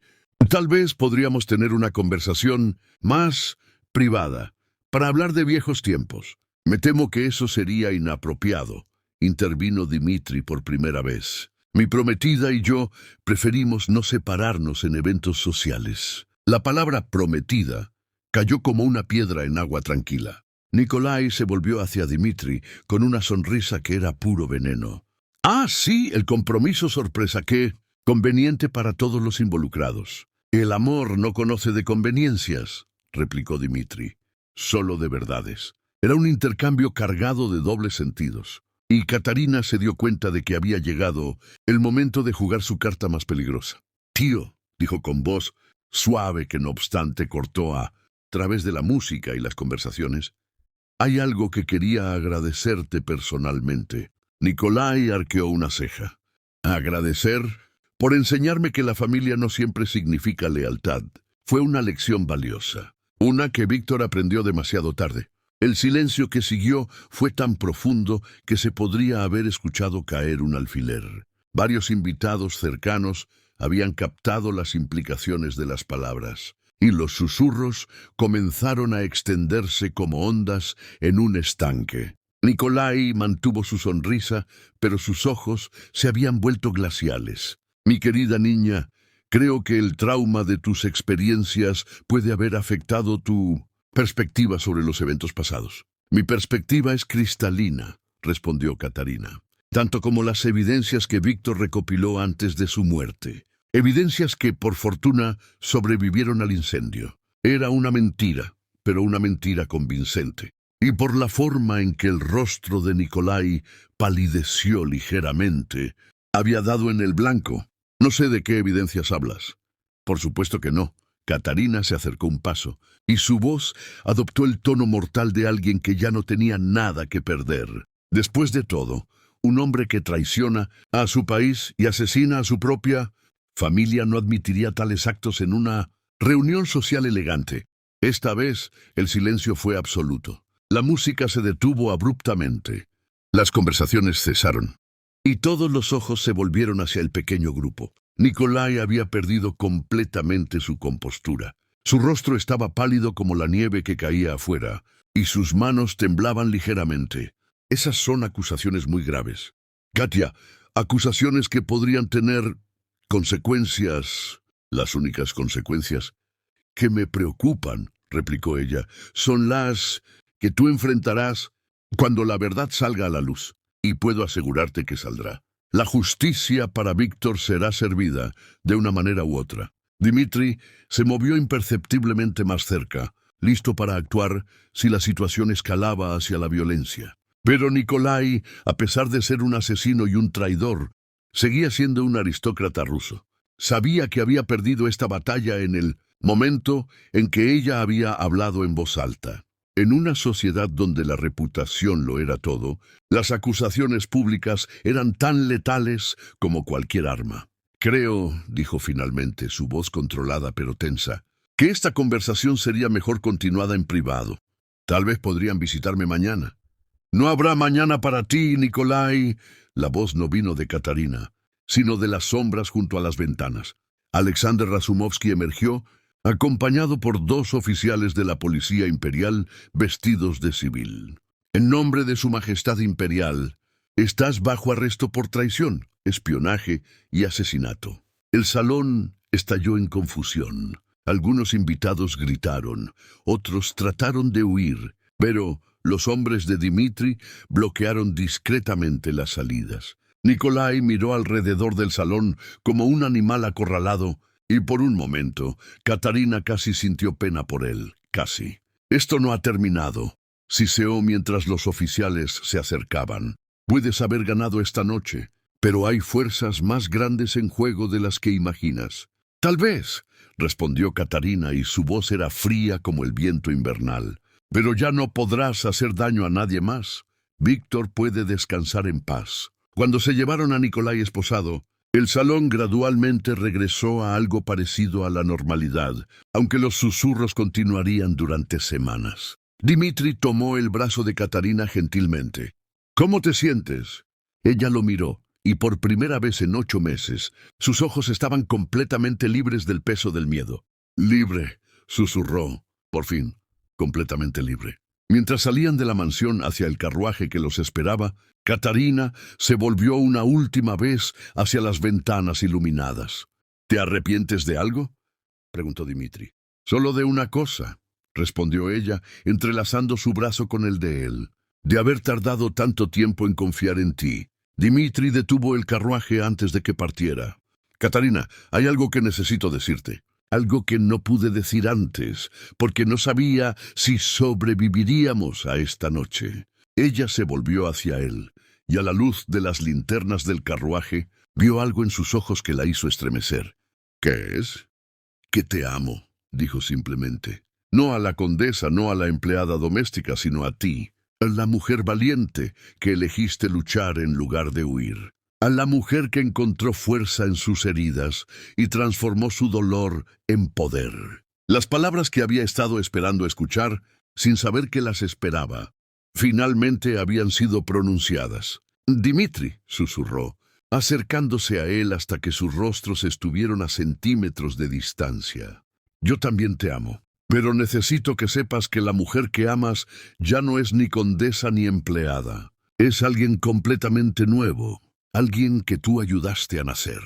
Tal vez podríamos tener una conversación más privada, para hablar de viejos tiempos. Me temo que eso sería inapropiado, intervino Dmitri por primera vez. Mi prometida y yo preferimos no separarnos en eventos sociales. La palabra prometida cayó como una piedra en agua tranquila. Nikolai se volvió hacia Dmitri con una sonrisa que era puro veneno. Ah, sí, el compromiso sorpresa que conveniente para todos los involucrados. El amor no conoce de conveniencias, replicó Dmitri, solo de verdades. Era un intercambio cargado de dobles sentidos. Y Katarina se dio cuenta de que había llegado el momento de jugar su carta más peligrosa. Tío, dijo con voz suave que no obstante cortó a través de la música y las conversaciones, hay algo que quería agradecerte personalmente. Nikolai arqueó una ceja. ¿Agradecer? Por enseñarme que la familia no siempre significa lealtad. Fue una lección valiosa, una que Víctor aprendió demasiado tarde. El silencio que siguió fue tan profundo que se podría haber escuchado caer un alfiler. Varios invitados cercanos habían captado las implicaciones de las palabras, y los susurros comenzaron a extenderse como ondas en un estanque. Nikolai mantuvo su sonrisa, pero sus ojos se habían vuelto glaciales. Mi querida niña, creo que el trauma de tus experiencias puede haber afectado tu perspectiva sobre los eventos pasados. Mi perspectiva es cristalina, respondió Katarina, tanto como las evidencias que Víctor recopiló antes de su muerte. Evidencias que, por fortuna, sobrevivieron al incendio. Era una mentira, pero una mentira convincente. Y por la forma en que el rostro de Nikolai palideció ligeramente, había dado en el blanco. No sé de qué evidencias hablas. Por supuesto que no. Katarina se acercó un paso, y su voz adoptó el tono mortal de alguien que ya no tenía nada que perder. Después de todo, un hombre que traiciona a su país y asesina a su propia familia no admitiría tales actos en una reunión social elegante. Esta vez, el silencio fue absoluto. La música se detuvo abruptamente. Las conversaciones cesaron, y todos los ojos se volvieron hacia el pequeño grupo. Nikolai había perdido completamente su compostura. Su rostro estaba pálido como la nieve que caía afuera, y sus manos temblaban ligeramente. Esas son acusaciones muy graves. Katia, acusaciones que podrían tener consecuencias. Las únicas consecuencias que me preocupan, replicó ella, son las que tú enfrentarás cuando la verdad salga a la luz. Y puedo asegurarte que saldrá. La justicia para Víctor será servida de una manera u otra. Dmitri se movió imperceptiblemente más cerca, listo para actuar si la situación escalaba hacia la violencia. Pero Nikolai, a pesar de ser un asesino y un traidor, seguía siendo un aristócrata ruso. Sabía que había perdido esta batalla en el momento en que ella había hablado en voz alta. En una sociedad donde la reputación lo era todo, las acusaciones públicas eran tan letales como cualquier arma. Creo, dijo finalmente, su voz controlada pero tensa, que esta conversación sería mejor continuada en privado. Tal vez podrían visitarme mañana. No habrá mañana para ti, Nikolai. La voz no vino de Katarina, sino de las sombras junto a las ventanas. Alexander Razumovsky emergió, acompañado por 2 oficiales de la Policía Imperial vestidos de civil. En nombre de Su Majestad Imperial, estás bajo arresto por traición, espionaje y asesinato. El salón estalló en confusión. Algunos invitados gritaron, otros trataron de huir, pero los hombres de Dimitri bloquearon discretamente las salidas. Nikolai miró alrededor del salón como un animal acorralado y por un momento Katarina casi sintió pena por él, casi. Esto no ha terminado, siseó mientras los oficiales se acercaban. Puedes haber ganado esta noche, pero hay fuerzas más grandes en juego de las que imaginas. Tal vez, respondió Katarina y su voz era fría como el viento invernal. Pero ya no podrás hacer daño a nadie más. Víctor puede descansar en paz. Cuando se llevaron a Nikolai esposado, el salón gradualmente regresó a algo parecido a la normalidad, aunque los susurros continuarían durante semanas. Dimitri tomó el brazo de Katarina gentilmente. ¿Cómo te sientes? Ella lo miró, y por primera vez en 8 meses, sus ojos estaban completamente libres del peso del miedo. Libre, susurró, por fin, completamente libre. Mientras salían de la mansión hacia el carruaje que los esperaba, Katarina se volvió una última vez hacia las ventanas iluminadas. ¿Te arrepientes de algo?, preguntó Dimitri. Solo de una cosa, respondió ella, entrelazando su brazo con el de él. De haber tardado tanto tiempo en confiar en ti. Dimitri detuvo el carruaje antes de que partiera. Katarina, hay algo que necesito decirte. Algo que no pude decir antes, porque no sabía si sobreviviríamos a esta noche. Ella se volvió hacia él, y a la luz de las linternas del carruaje, vio algo en sus ojos que la hizo estremecer. ¿Qué es? Que te amo, dijo simplemente. No a la condesa, no a la empleada doméstica, sino a ti. A la mujer valiente que elegiste luchar en lugar de huir. A la mujer que encontró fuerza en sus heridas y transformó su dolor en poder. Las palabras que había estado esperando escuchar, sin saber que las esperaba, finalmente habían sido pronunciadas. Dimitri, susurró, acercándose a él hasta que sus rostros estuvieron a centímetros de distancia. Yo también te amo, pero necesito que sepas que la mujer que amas ya no es ni condesa ni empleada. Es alguien completamente nuevo. Alguien que tú ayudaste a nacer.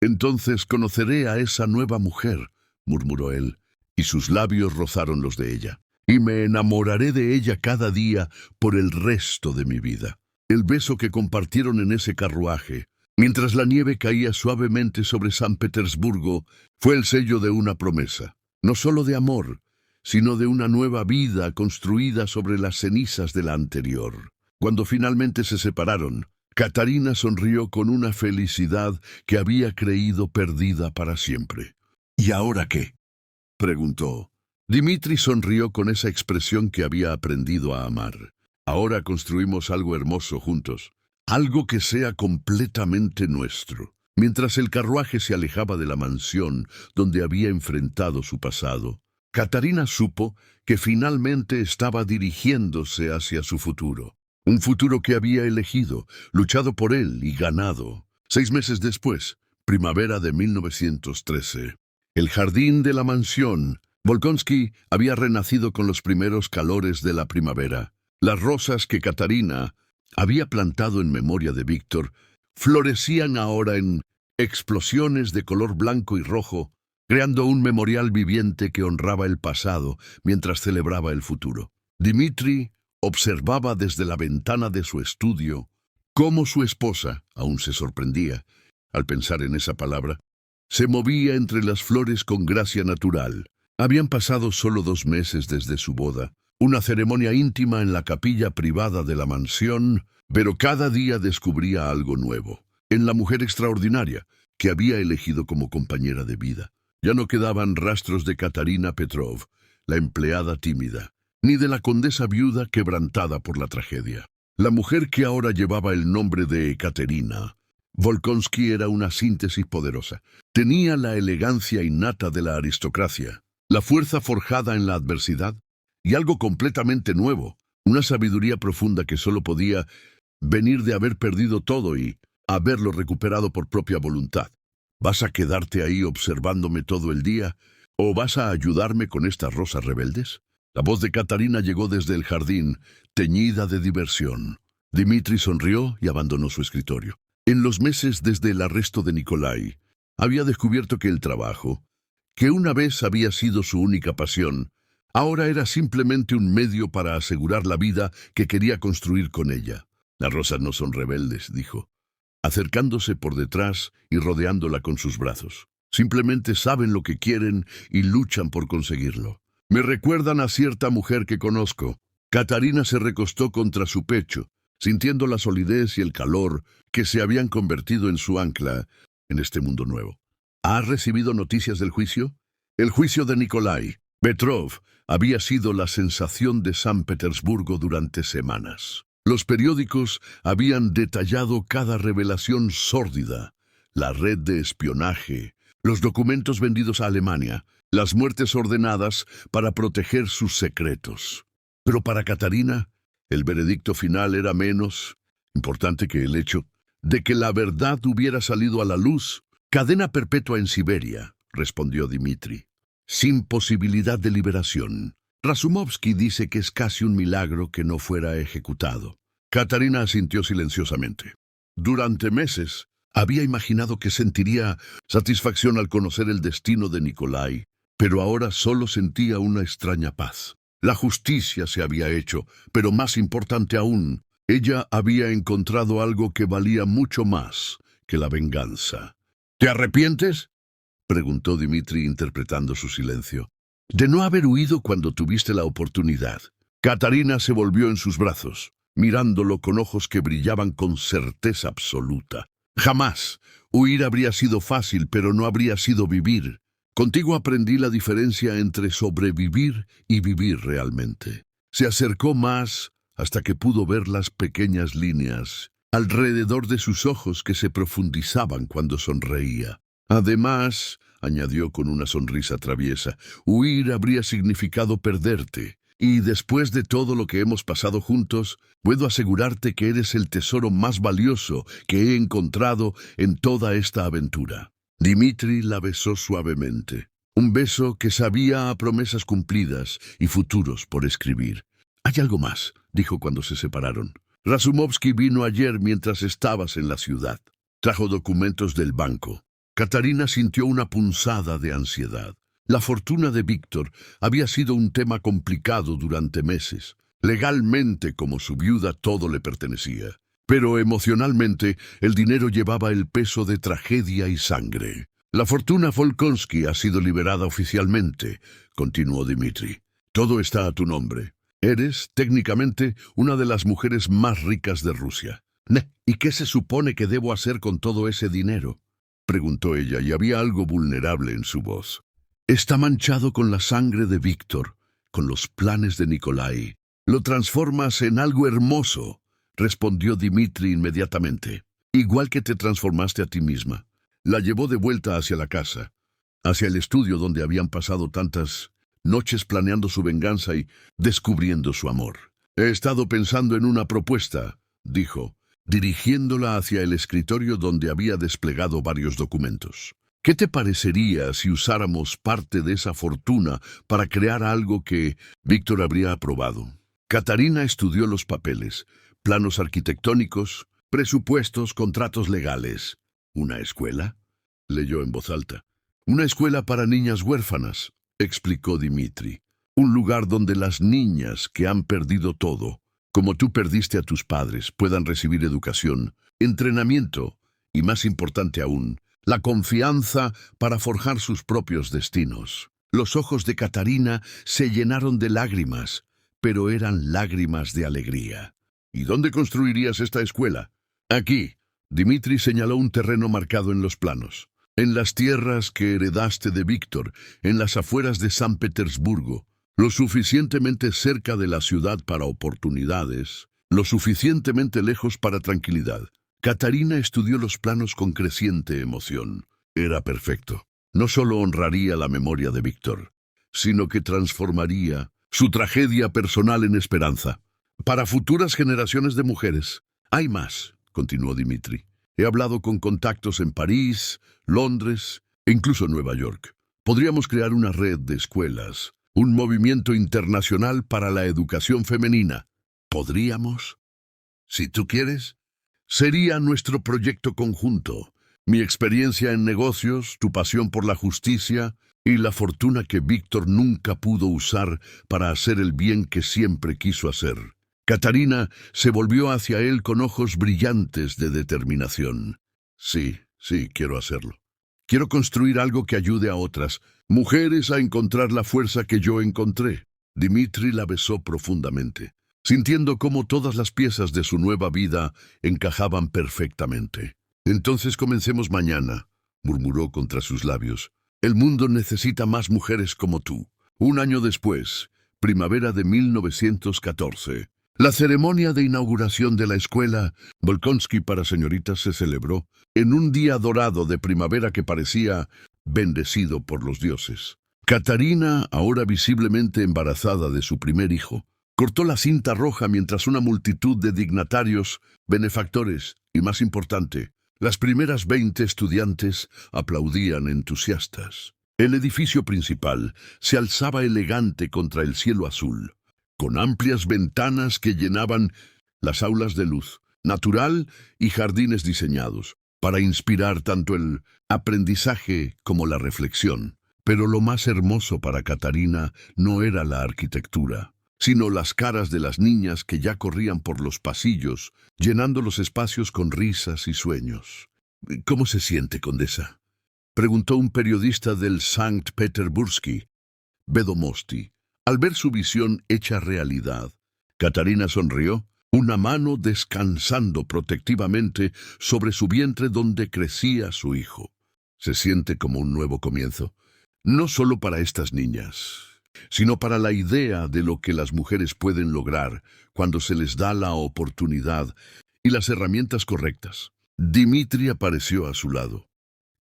Entonces conoceré a esa nueva mujer, murmuró él, y sus labios rozaron los de ella. Y me enamoraré de ella cada día por el resto de mi vida. El beso que compartieron en ese carruaje, mientras la nieve caía suavemente sobre San Petersburgo, fue el sello de una promesa, no solo de amor, sino de una nueva vida construida sobre las cenizas de la anterior. Cuando finalmente se separaron, Katarina sonrió con una felicidad que había creído perdida para siempre. ¿Y ahora qué?, preguntó. Dimitri sonrió con esa expresión que había aprendido a amar. Ahora construimos algo hermoso juntos, algo que sea completamente nuestro. Mientras el carruaje se alejaba de la mansión donde había enfrentado su pasado, Katarina supo que finalmente estaba dirigiéndose hacia su futuro. Un futuro que había elegido, luchado por él y ganado. 6 meses después, primavera de 1913. El jardín de la mansión. Volkonsky había renacido con los primeros calores de la primavera. Las rosas que Katarina había plantado en memoria de Víctor florecían ahora en explosiones de color blanco y rojo, creando un memorial viviente que honraba el pasado mientras celebraba el futuro. Dimitri observaba desde la ventana de su estudio cómo su esposa, aún se sorprendía al pensar en esa palabra, se movía entre las flores con gracia natural. Habían pasado solo 2 meses desde su boda, una ceremonia íntima en la capilla privada de la mansión, pero cada día descubría algo nuevo, en la mujer extraordinaria que había elegido como compañera de vida. Ya no quedaban rastros de Katarina Petrov, la empleada tímida, ni de la condesa viuda quebrantada por la tragedia. La mujer que ahora llevaba el nombre de Ekaterina, Volkonsky, era una síntesis poderosa. Tenía la elegancia innata de la aristocracia, la fuerza forjada en la adversidad, y algo completamente nuevo, una sabiduría profunda que solo podía venir de haber perdido todo y haberlo recuperado por propia voluntad. ¿Vas a quedarte ahí observándome todo el día? ¿O vas a ayudarme con estas rosas rebeldes? La voz de Katarina llegó desde el jardín, teñida de diversión. Dmitri sonrió y abandonó su escritorio. En los meses desde el arresto de Nikolai, había descubierto que el trabajo, que una vez había sido su única pasión, ahora era simplemente un medio para asegurar la vida que quería construir con ella. Las rosas no son rebeldes, dijo, acercándose por detrás y rodeándola con sus brazos. Simplemente saben lo que quieren y luchan por conseguirlo. Me recuerdan a cierta mujer que conozco. Katarina se recostó contra su pecho, sintiendo la solidez y el calor que se habían convertido en su ancla en este mundo nuevo. ¿Has recibido noticias del juicio? El juicio de Nikolai Petrov había sido la sensación de San Petersburgo durante semanas. Los periódicos habían detallado cada revelación sórdida, la red de espionaje, los documentos vendidos a Alemania, las muertes ordenadas para proteger sus secretos. Pero para Katarina, el veredicto final era menos importante que el hecho de que la verdad hubiera salido a la luz. Cadena perpetua en Siberia, respondió Dmitri, sin posibilidad de liberación. Rasumovsky dice que es casi un milagro que no fuera ejecutado. Katarina asintió silenciosamente. Durante meses, había imaginado que sentiría satisfacción al conocer el destino de Nikolai, pero ahora solo sentía una extraña paz. La justicia se había hecho, pero más importante aún, ella había encontrado algo que valía mucho más que la venganza. ¿Te arrepientes?, preguntó Dmitri interpretando su silencio. De no haber huido cuando tuviste la oportunidad. Katarina se volvió en sus brazos, mirándolo con ojos que brillaban con certeza absoluta. Jamás. Huir habría sido fácil, pero no habría sido vivir. Contigo aprendí la diferencia entre sobrevivir y vivir realmente. Se acercó más hasta que pudo ver las pequeñas líneas alrededor de sus ojos que se profundizaban cuando sonreía. Además, añadió con una sonrisa traviesa, huir habría significado perderte. Y después de todo lo que hemos pasado juntos, puedo asegurarte que eres el tesoro más valioso que he encontrado en toda esta aventura. Dmitri la besó suavemente. Un beso que sabía a promesas cumplidas y futuros por escribir. Hay algo más, dijo cuando se separaron. Rasumovsky vino ayer mientras estabas en la ciudad. Trajo documentos del banco. Katarina sintió una punzada de ansiedad. La fortuna de Víctor había sido un tema complicado durante meses. Legalmente, como su viuda, todo le pertenecía. Pero emocionalmente, el dinero llevaba el peso de tragedia y sangre. La fortuna Volkonsky ha sido liberada oficialmente, continuó Dmitri. Todo está a tu nombre. Eres, técnicamente, una de las mujeres más ricas de Rusia. ¿Y qué se supone que debo hacer con todo ese dinero?, preguntó ella, y había algo vulnerable en su voz. Está manchado con la sangre de Víctor, con los planes de Nikolai. Lo transformas en algo hermoso, respondió Dmitri inmediatamente. Igual que te transformaste a ti misma. La llevó de vuelta hacia la casa, hacia el estudio donde habían pasado tantas noches planeando su venganza y descubriendo su amor. He estado pensando en una propuesta, dijo, dirigiéndola hacia el escritorio donde había desplegado varios documentos. ¿Qué te parecería si usáramos parte de esa fortuna para crear algo que Víctor habría aprobado? Katarina estudió los papeles, planos arquitectónicos, presupuestos, contratos legales. ¿Una escuela?, leyó en voz alta. Una escuela para niñas huérfanas, explicó Dmitri. Un lugar donde las niñas que han perdido todo, como tú perdiste a tus padres, puedan recibir educación, entrenamiento y, más importante aún, la confianza para forjar sus propios destinos. Los ojos de Katarina se llenaron de lágrimas, pero eran lágrimas de alegría. ¿Y dónde construirías esta escuela? Aquí. Dmitri señaló un terreno marcado en los planos. En las tierras que heredaste de Víctor, en las afueras de San Petersburgo, lo suficientemente cerca de la ciudad para oportunidades, lo suficientemente lejos para tranquilidad. Katarina estudió los planos con creciente emoción. Era perfecto. No solo honraría la memoria de Víctor, sino que transformaría su tragedia personal en esperanza. Para futuras generaciones de mujeres. Hay más, continuó Dmitri. He hablado con contactos en París, Londres e incluso Nueva York. Podríamos crear una red de escuelas, un movimiento internacional para la educación femenina. ¿Podríamos? Si tú quieres, sería nuestro proyecto conjunto. Mi experiencia en negocios, tu pasión por la justicia y la fortuna que Víctor nunca pudo usar para hacer el bien que siempre quiso hacer. Catarina se volvió hacia él con ojos brillantes de determinación. Sí, quiero hacerlo. Quiero construir algo que ayude a otras mujeres a encontrar la fuerza que yo encontré. Dimitri la besó profundamente, sintiendo cómo todas las piezas de su nueva vida encajaban perfectamente. Entonces comencemos mañana, murmuró contra sus labios. El mundo necesita más mujeres como tú. Un año después, primavera de 1914, la ceremonia de inauguración de la escuela Volkonsky para señoritas se celebró en un día dorado de primavera que parecía bendecido por los dioses. Catarina, ahora visiblemente embarazada de su primer hijo, cortó la cinta roja mientras una multitud de dignatarios, benefactores y, más importante, las primeras 20 estudiantes aplaudían entusiastas. El edificio principal se alzaba elegante contra el cielo azul, con amplias ventanas que llenaban las aulas de luz natural y jardines diseñados para inspirar tanto el aprendizaje como la reflexión. Pero lo más hermoso para Catarina no era la arquitectura, sino las caras de las niñas que ya corrían por los pasillos, llenando los espacios con risas y sueños. ¿Cómo se siente, condesa?, preguntó un periodista del Sankt Peterburgsky Vedomosti, al ver su visión hecha realidad. Catarina sonrió, una mano descansando protectivamente sobre su vientre donde crecía su hijo. Se siente como un nuevo comienzo, no solo para estas niñas, sino para la idea de lo que las mujeres pueden lograr cuando se les da la oportunidad y las herramientas correctas. Dimitri apareció a su lado,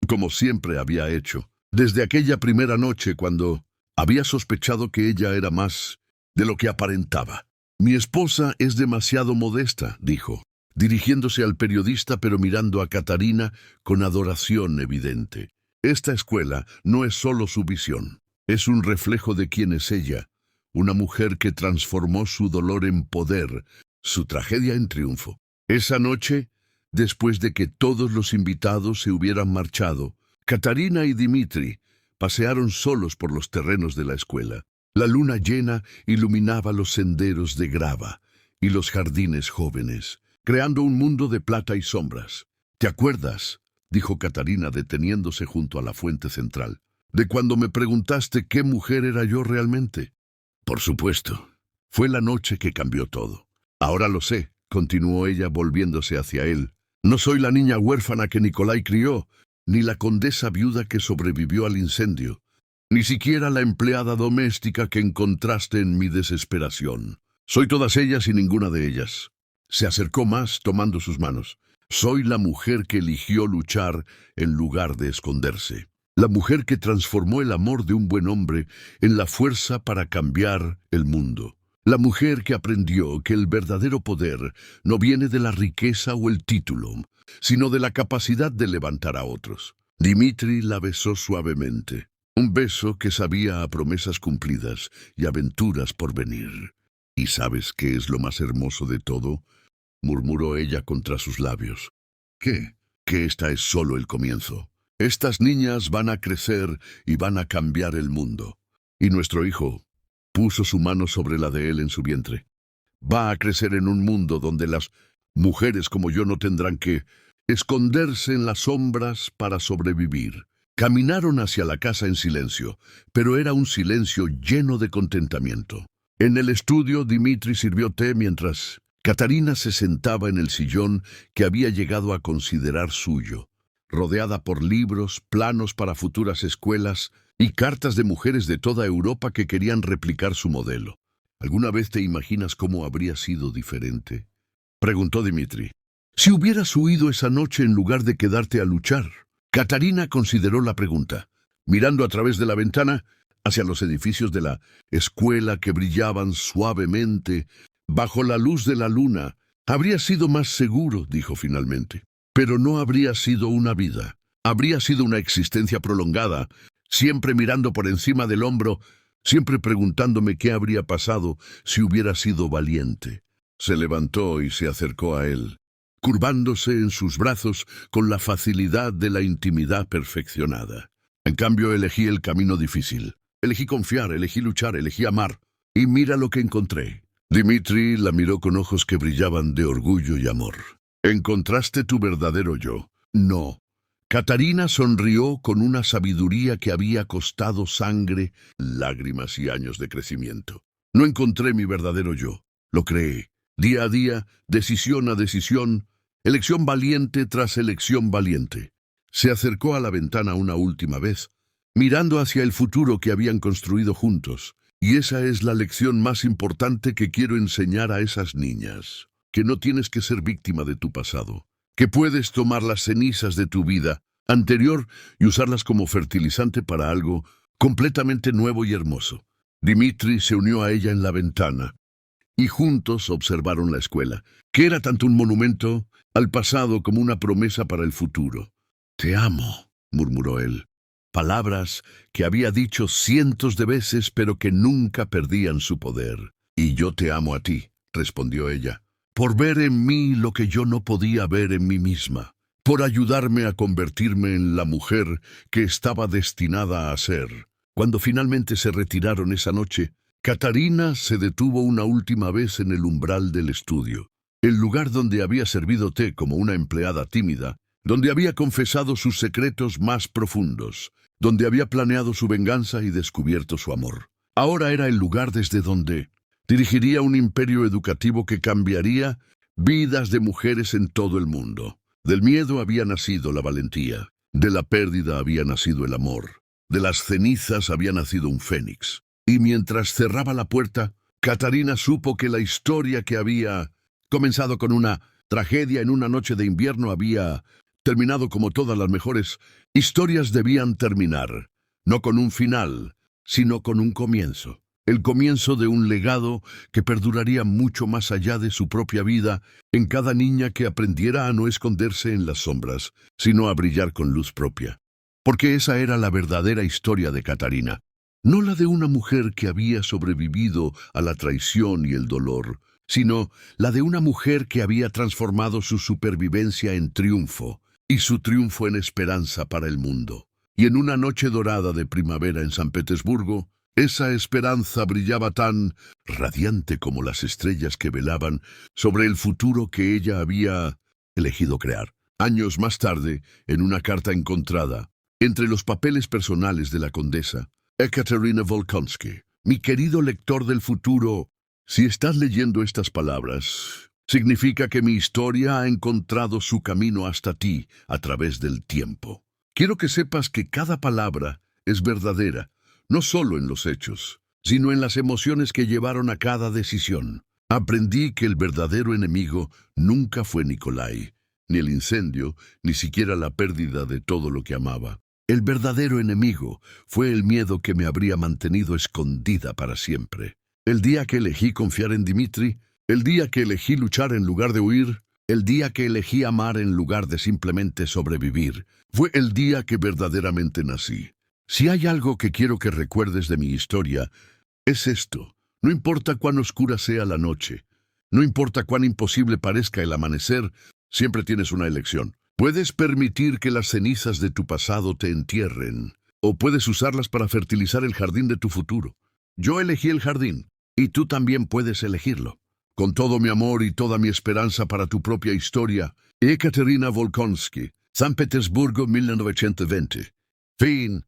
como siempre había hecho, desde aquella primera noche cuando había sospechado que ella era más de lo que aparentaba. Mi esposa es demasiado modesta, dijo, dirigiéndose al periodista pero mirando a Catarina con adoración evidente. Esta escuela no es solo su visión, es un reflejo de quién es ella, una mujer que transformó su dolor en poder, su tragedia en triunfo. Esa noche, después de que todos los invitados se hubieran marchado, Catarina y Dimitri pasearon solos por los terrenos de la escuela. La luna llena iluminaba los senderos de grava y los jardines jóvenes, creando un mundo de plata y sombras. ¿Te acuerdas?, dijo Catarina deteniéndose junto a la fuente central, ¿de cuando me preguntaste qué mujer era yo realmente? Por supuesto. Fue la noche que cambió todo. Ahora lo sé, continuó ella volviéndose hacia él. No soy la niña huérfana que Nikolai crió, ni la condesa viuda que sobrevivió al incendio, ni siquiera la empleada doméstica que encontraste en mi desesperación. Soy todas ellas y ninguna de ellas. Se acercó más, tomando sus manos. Soy la mujer que eligió luchar en lugar de esconderse. La mujer que transformó el amor de un buen hombre en la fuerza para cambiar el mundo. La mujer que aprendió que el verdadero poder no viene de la riqueza o el título, sino de la capacidad de levantar a otros. Dimitri la besó suavemente. Un beso que sabía a promesas cumplidas y aventuras por venir. ¿Y sabes qué es lo más hermoso de todo?, murmuró ella contra sus labios. ¿Qué? Que esta es solo el comienzo. Estas niñas van a crecer y van a cambiar el mundo. Y nuestro hijo puso su mano sobre la de él en su vientre. Va a crecer en un mundo donde las mujeres como yo no tendrán que esconderse en las sombras para sobrevivir. Caminaron hacia la casa en silencio, pero era un silencio lleno de contentamiento. En el estudio, Dimitri sirvió té mientras Catarina se sentaba en el sillón que había llegado a considerar suyo, rodeada por libros, planos para futuras escuelas y cartas de mujeres de toda Europa que querían replicar su modelo. ¿Alguna vez te imaginas cómo habría sido diferente?, preguntó Dimitri. Si hubieras huido esa noche en lugar de quedarte a luchar. Catarina consideró la pregunta, mirando a través de la ventana hacia los edificios de la escuela que brillaban suavemente bajo la luz de la luna. Habría sido más seguro, dijo finalmente, pero no habría sido una vida. Habría sido una existencia prolongada, siempre mirando por encima del hombro, siempre preguntándome qué habría pasado si hubiera sido valiente. Se levantó y se acercó a él, curvándose en sus brazos con la facilidad de la intimidad perfeccionada. En cambio, elegí el camino difícil. Elegí confiar, elegí luchar, elegí amar. Y mira lo que encontré. Dimitri la miró con ojos que brillaban de orgullo y amor. ¿Encontraste tu verdadero yo? No. Katarina sonrió con una sabiduría que había costado sangre, lágrimas y años de crecimiento. No encontré mi verdadero yo. Lo creé. Día a día, decisión a decisión, elección valiente tras elección valiente. Se acercó a la ventana una última vez, mirando hacia el futuro que habían construido juntos. Y esa es la lección más importante que quiero enseñar a esas niñas. Que no tienes que ser víctima de tu pasado. Que puedes tomar las cenizas de tu vida anterior y usarlas como fertilizante para algo completamente nuevo y hermoso. Dimitri se unió a ella en la ventana y juntos observaron la escuela, que era tanto un monumento al pasado como una promesa para el futuro. «Te amo», murmuró él. Palabras que había dicho cientos de veces, pero que nunca perdían su poder. «Y yo te amo a ti», respondió ella, «por ver en mí lo que yo no podía ver en mí misma, por ayudarme a convertirme en la mujer que estaba destinada a ser». Cuando finalmente se retiraron esa noche, Katarina se detuvo una última vez en el umbral del estudio, el lugar donde había servido té como una empleada tímida, donde había confesado sus secretos más profundos, donde había planeado su venganza y descubierto su amor. Ahora era el lugar desde donde dirigiría un imperio educativo que cambiaría vidas de mujeres en todo el mundo. Del miedo había nacido la valentía, de la pérdida había nacido el amor, de las cenizas había nacido un fénix. Y mientras cerraba la puerta, Katarina supo que la historia que había comenzado con una tragedia en una noche de invierno había terminado como todas las mejores historias debían terminar, no con un final, sino con un comienzo. El comienzo de un legado que perduraría mucho más allá de su propia vida en cada niña que aprendiera a no esconderse en las sombras, sino a brillar con luz propia. Porque esa era la verdadera historia de Katarina. No la de una mujer que había sobrevivido a la traición y el dolor, sino la de una mujer que había transformado su supervivencia en triunfo, y su triunfo en esperanza para el mundo. Y en una noche dorada de primavera en San Petersburgo, esa esperanza brillaba tan radiante como las estrellas que velaban sobre el futuro que ella había elegido crear. Años más tarde, en una carta encontrada entre los papeles personales de la condesa, Ekaterina Volkonsky, mi querido lector del futuro, si estás leyendo estas palabras, significa que mi historia ha encontrado su camino hasta ti a través del tiempo. Quiero que sepas que cada palabra es verdadera, no solo en los hechos, sino en las emociones que llevaron a cada decisión. Aprendí que el verdadero enemigo nunca fue Nikolai, ni el incendio, ni siquiera la pérdida de todo lo que amaba. El verdadero enemigo fue el miedo que me habría mantenido escondida para siempre. El día que elegí confiar en Dimitri, el día que elegí luchar en lugar de huir, el día que elegí amar en lugar de simplemente sobrevivir, fue el día que verdaderamente nací. Si hay algo que quiero que recuerdes de mi historia, es esto. No importa cuán oscura sea la noche, no importa cuán imposible parezca el amanecer, siempre tienes una elección. Puedes permitir que las cenizas de tu pasado te entierren, o puedes usarlas para fertilizar el jardín de tu futuro. Yo elegí el jardín, y tú también puedes elegirlo. Con todo mi amor y toda mi esperanza para tu propia historia, Ekaterina Volkonsky, San Petersburgo, 1920. Fin.